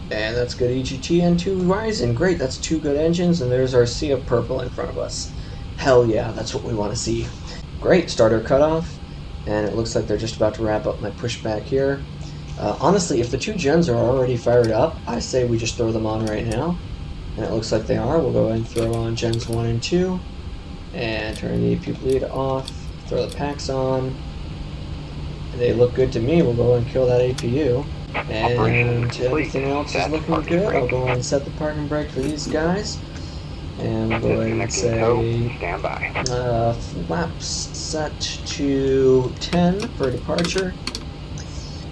And that's good EGT and 2 rising. Great, that's 2 good engines, and there's our sea of purple in front of us. Hell yeah, that's what we want to see. Great, starter cutoff, and it looks like they're just about to wrap up my pushback here. Honestly, if the 2 gens are already fired up, I say we just throw them on right now. And it looks like they are. We'll go ahead and throw on gens 1 and 2, and turn the pupil lead off, throw the packs on. They look good to me. We'll go ahead and kill that APU. And everything else is looking good. I'll go ahead and set the parking brake for these guys. And we'll go ahead and say stand by. Flaps set to 10 for departure.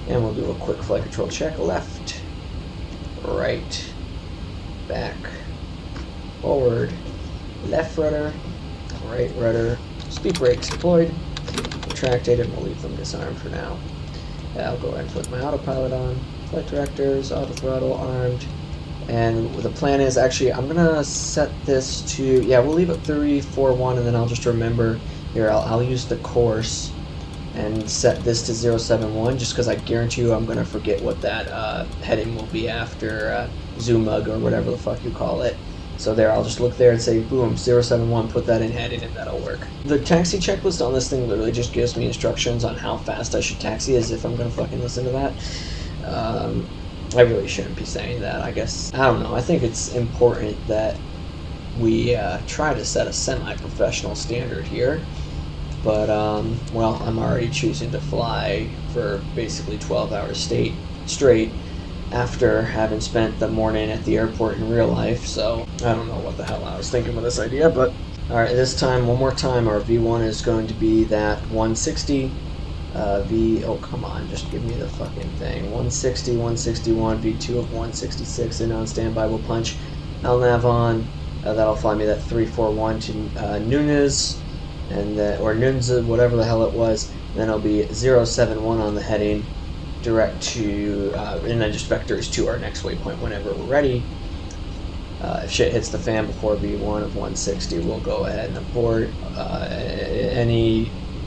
And we'll do a quick flight control check. Left, right, back, forward, left rudder, right rudder, speed brakes deployed, retracted, and we'll leave them disarmed for now. I'll go ahead and put my autopilot on, flight directors, auto throttle armed, and the plan is actually I'm gonna set this to, yeah, we'll leave it 3, 4, 1, and then I'll just remember here, I'll use the course and set this to 071 just because I guarantee you I'm gonna forget what that heading will be after Zoomug or whatever the fuck you call it. So there, I'll just look there and say, boom, 071, put that in heading, and that'll work. The taxi checklist on this thing literally just gives me instructions on how fast I should taxi, as if I'm gonna fucking listen to that. I really shouldn't be saying that, I guess. I don't know, I think it's important that we try to set a semi-professional standard here. But, well, I'm already choosing to fly for basically 12 hours straight after having spent the morning at the airport in real life, so I don't know what the hell I was thinking with this idea, but alright, this time, one more time, our V1 is going to be that 160, oh come on, just give me the fucking thing, 160, 161, V2 of 166, in on standby, will punch LNAV on, that'll fly me that 341 to Nunez, and or Nunza, whatever the hell it was, then it'll be 071 on the heading, direct to, and then just vectors to our next waypoint whenever we're ready. If shit hits the fan before V1 of 160, we'll go ahead and abort.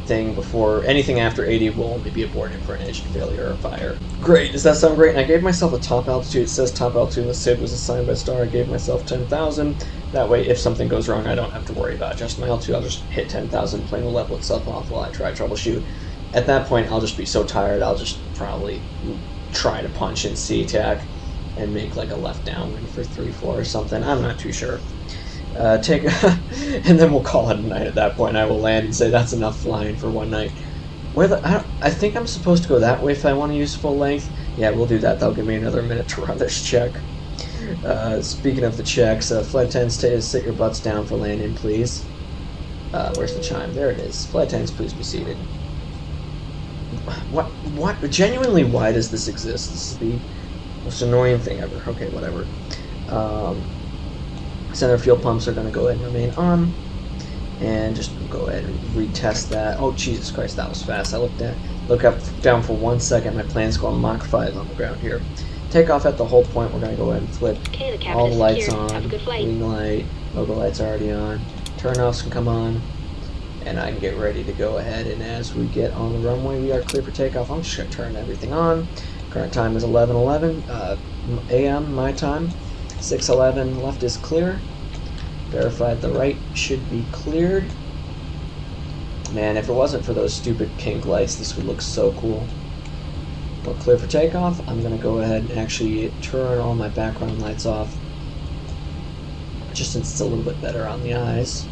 Anything after 80 will only be aborted for an engine failure or fire. Great, does that sound great? And I gave myself a top altitude. It says top altitude in the SID was assigned by Star. I gave myself 10,000. That way, if something goes wrong, I don't have to worry about adjusting my altitude. I'll just hit 10,000, plane will level itself off while I try to troubleshoot. At that point, I'll just be so tired, I'll just probably try to punch in CTAC and make like a left downwind for 3-4 or something. I'm not too sure. And then we'll call it a night at that point. I will land and say that's enough flying for one night. I think I'm supposed to go that way if I want to use full length. Yeah, we'll do that. That'll give me another minute to run this check. Speaking of the checks, flight attendants, sit your butts down for landing, please. Where's the chime? There it is. Flight attendants, please be seated. What? Genuinely, why does this exist? This is the most annoying thing ever. Okay, whatever. Center fuel pumps are going to go ahead and remain on. And just go ahead and retest that. Oh, Jesus Christ, that was fast. I look down for 1 second. My plane's going Mach 5 on the ground here. Takeoff at the hold point. We're going to go ahead and flip all the lights on. Green light. Logo lights already on. Turn-offs can come on. And I can get ready to go ahead, and as we get on the runway, we are clear for takeoff. I'm just going to turn everything on. Current time is 11:11 a.m. my time. 6:11 left is clear. Verified the right should be cleared. Man, if it wasn't for those stupid pink lights, this would look so cool. But clear for takeoff. I'm going to go ahead and actually turn all my background lights off, just since it's a little bit better on the eyes.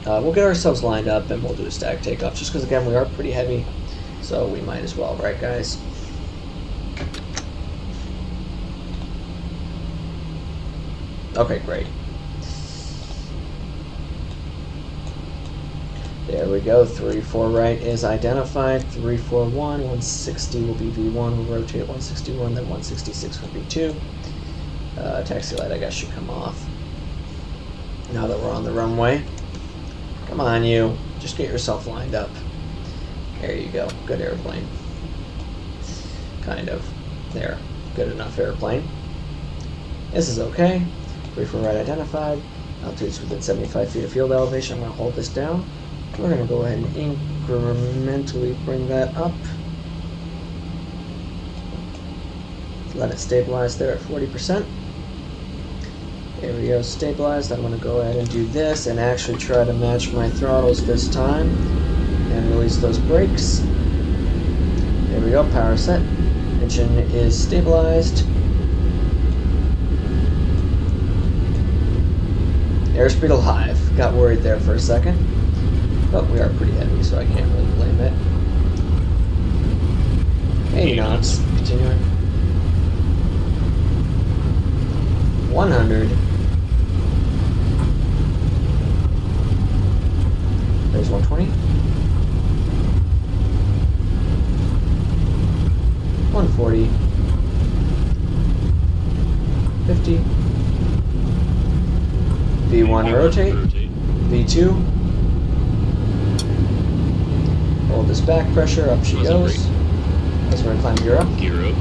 We'll get ourselves lined up and we'll do a static takeoff, just because again we are pretty heavy, so we might as well, right guys? Okay, great. There we go. 34 right is identified. 341, 160 will be V1. We'll rotate 161, then 166 will be V2. Taxi light, I guess, should come off. Now that we're on the runway. Come on, you. Just get yourself lined up. There you go. Good airplane. Kind of. There. Good enough airplane. This is okay. 34 right identified. Altitude's within 75 feet of field elevation. I'm going to hold this down. We're going to go ahead and incrementally bring that up. Let it stabilize there at 40%. There we go, stabilized. I'm going to go ahead and do this and actually try to match my throttles this time and release those brakes. There we go, power set. Engine is stabilized. Airspeed alive. Got worried there for a second. But we are pretty heavy, so I can't really blame it. 80 knots. Continuing. 100. There's 120. 140. 50. V1 rotate. V2. Hold this back pressure, up she goes. As we're going to climb gear up. Gear up.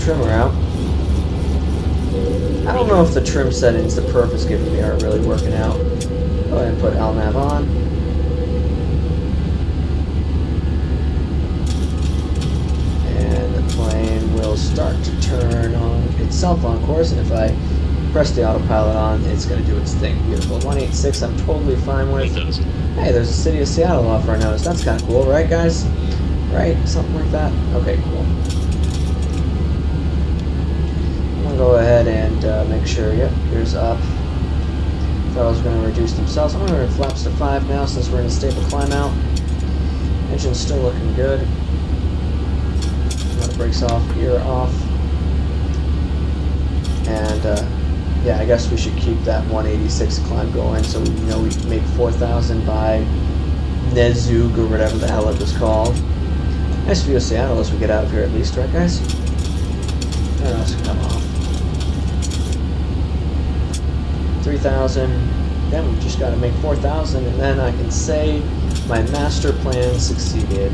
Trimmer out. I don't know if the trim settings the perf is giving me are really working out. Go ahead and put LNAV on. And the plane will start to turn on itself on course, and if I press the autopilot on, it's going to do its thing. Beautiful. 186 I'm totally fine with. 1,000. Hey, there's the city of Seattle off our nose. That's kind of cool, right guys? Right? Something like that? Okay, cool. I'm going to go ahead and make sure, yep, gears up. Throttles are going to reduce themselves. I'm going to run flaps to 5 now since we're in a stable climb out. Engine's still looking good. Let the brakes off, gear off. And yeah, I guess we should keep that 186 climb going so we know we can make 4,000 by Nezug or whatever the hell it was called. Nice view of Seattle as we get out of here at least, right guys? That else can come off. 3,000. Then we just got to make 4,000 and then I can say my master plan succeeded.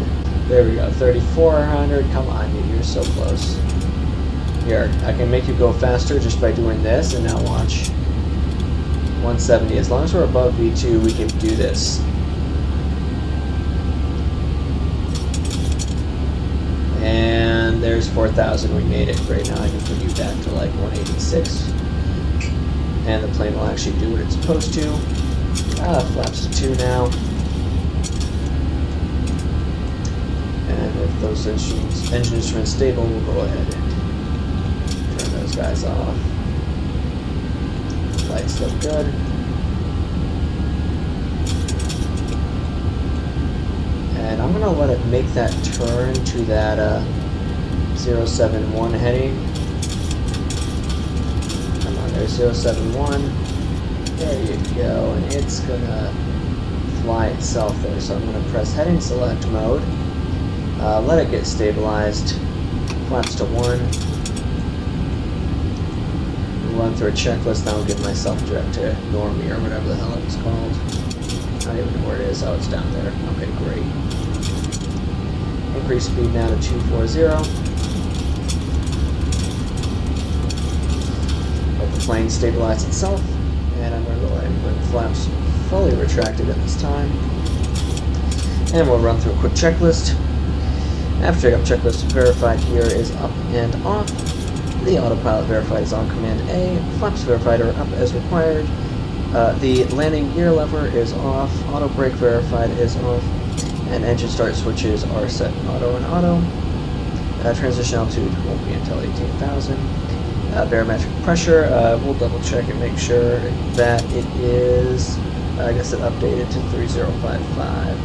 There we go, 3,400. Come on, you're so close. Here, I can make you go faster just by doing this, and now watch. 170. As long as we're above V2, we can do this. And there's 4,000. We made it. Great. Now I can put you back to like 186. And the plane will actually do what it's supposed to. Flaps to 2 now. And if those engines run stable, we'll go ahead and turn those guys off. Lights look good. And I'm going to let it make that turn to that 071 heading. Come on, there's 071. There you go. And it's going to fly itself there. So I'm going to press heading select mode. Let it get stabilized. Flaps to 1. Run through a checklist. Now I'll give myself direct to normie or whatever the hell it was called. I don't even know where it is. Oh, it's down there. Okay, great. Increase speed now to 240. Let the plane stabilize itself. And I'm going to go ahead and bring the flaps fully retracted at this time. And we'll run through a quick checklist. After checkup checklist verified here is up and off. The autopilot verified is on command A. Flaps verified are up as required. The landing gear lever is off. Auto brake verified is off. And engine start switches are set in auto and auto. Transition altitude won't be until 18,000. Barometric pressure, we'll double check and make sure that it is, I guess it updated to 3055.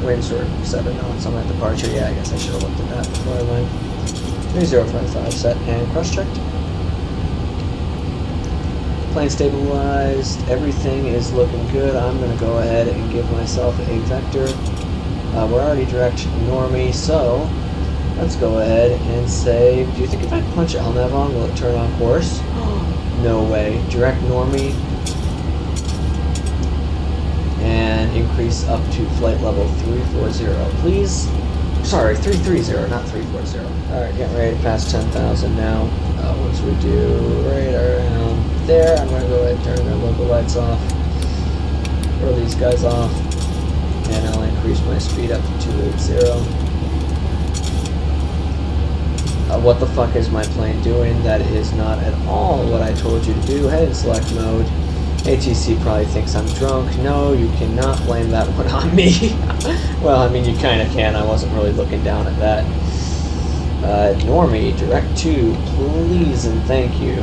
Winds are 7 knots on that departure. Yeah, I guess I should have looked at that before I went. 3055 set and cross checked. Plane stabilized. Everything is looking good. I'm going to go ahead and give myself a vector. We're already direct normie, so let's go ahead and say, do you think if I punch LNAV on, will it turn on course? No way. Direct normie. And increase up to flight level 340, please. Sorry, 330, not 340. Alright, getting ready to pass 10,000 now. Once we do right around there, I'm going to go ahead and turn the local lights off. Throw these guys off. And I'll increase my speed up to 280. What the fuck is my plane doing? That is not at all what I told you to do. Head in select mode. ATC probably thinks I'm drunk. No, you cannot blame that one on me. Well, I mean, you kind of can. I wasn't really looking down at that. Normie, direct to, please and thank you.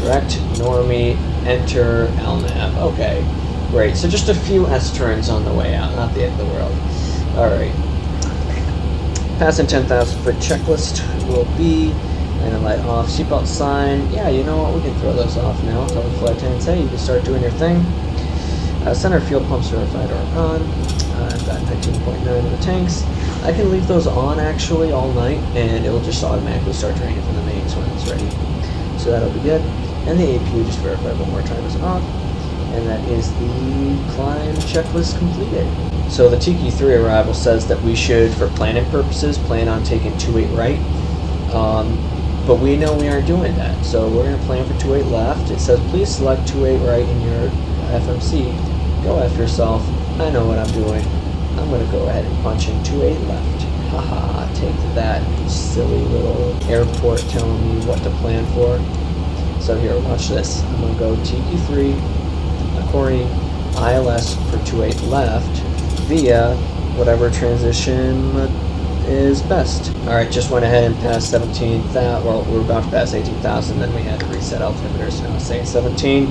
Direct normie, enter LNAV. Okay, great. So just a few S-turns on the way out, not the end of the world. Alright. Passing 10,000 foot checklist will be landing light off, seatbelt sign. Yeah, you know what? We can throw those off now. Tell the flight attendants, hey, you can start doing your thing. Center fuel pumps verified are on. I've got 19.9 in the tanks. I can leave those on actually all night, and it'll just automatically start draining from the mains when it's ready. So that'll be good. And the APU just verified one more time is off. And that is the climb checklist completed. So the TQ3 arrival says that we should, for planning purposes, plan on taking 28 right. But we know we aren't doing that, so we're going to plan for 28 left. It says please select 28 right in your FMC. Go after yourself. I know what I'm doing. I'm going to go ahead and punch in 28 left. Haha, take that, you silly little airport telling me what to plan for. So here, watch this. I'm going to go TQ3, Corey, ILS for 28 left via whatever transition is best. Alright, just went ahead and passed 17,000, well, we're about to pass 18,000, then we had to reset altimeter, so now it's saying 17.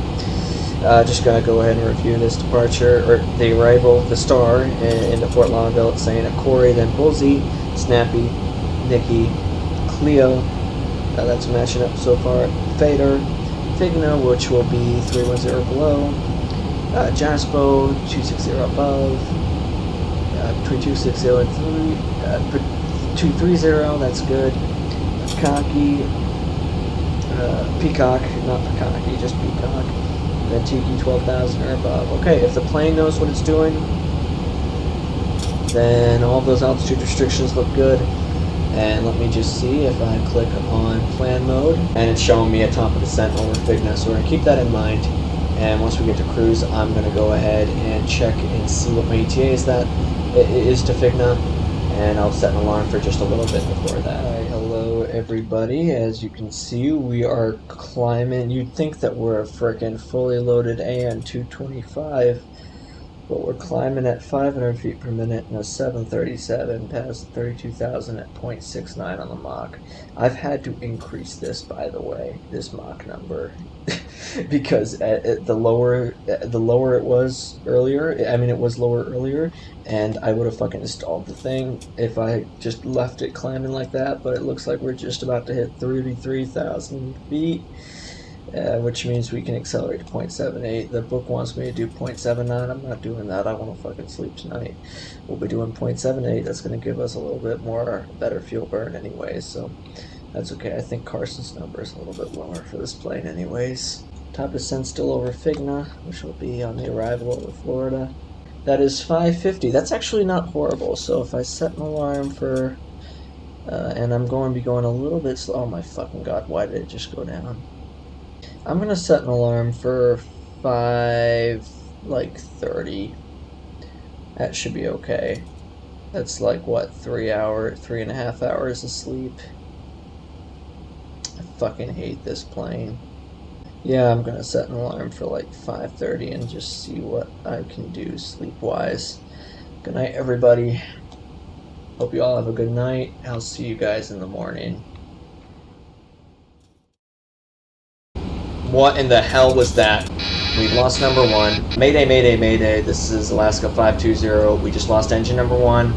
Just gonna go ahead and review this departure, or the arrival, the star, into Fort Lauderdale. It's saying a Corey, then Bullseye, Snappy, Nikki, Cleo, that's matching up so far, Fader, Figna, which will be 310 below, Jaspo, 260 above, between 260 and 230, that's good. Peacock, not Peacocky, just Peacock. Then Tiki 12,000 or above. Okay, if the plane knows what it's doing, then all of those altitude restrictions look good. And let me just see if I click on plan mode, and it's showing me a top of descent over Figna, so we're going to keep that in mind. And once we get to cruise, I'm going to go ahead and check and see what my ETA is to Figna, and I'll set an alarm for just a little bit before that. Alright, hello everybody. As you can see, we are climbing. You'd think that we're a frickin' fully loaded AN-225, but we're climbing at 500 feet per minute in a 737 past 32,000 at 0.69 on the Mach. I've had to increase this, by the way, this Mach number, because the lower it was earlier, I mean it was lower earlier, and I would have fucking installed the thing if I just left it climbing like that, but it looks like we're just about to hit 33,000 feet. Which means we can accelerate to 0.78. The book wants me to do 0.79. I'm not doing that. I want to fucking sleep tonight. We'll be doing 0.78. That's going to give us a little bit more, better fuel burn anyways, so that's okay. I think Carson's number is a little bit lower for this plane anyways. Top descent still over Figna, which will be on the arrival over Florida. That is 550. That's actually not horrible, so if I set an alarm for, and I'm going to be going a little bit slow. Oh my fucking god, why did it just go down? I'm gonna set an alarm for 5:30, That should be okay. That's like, what, 3.5 hours of sleep? I fucking hate this plane. Yeah, I'm gonna set an alarm for like 5:30 and just see what I can do sleep-wise. Good night, everybody. Hope you all have a good night. I'll see you guys in the morning. What in the hell was that? We've lost number one. Mayday, mayday, mayday. This is Alaska 520. We just lost engine number one.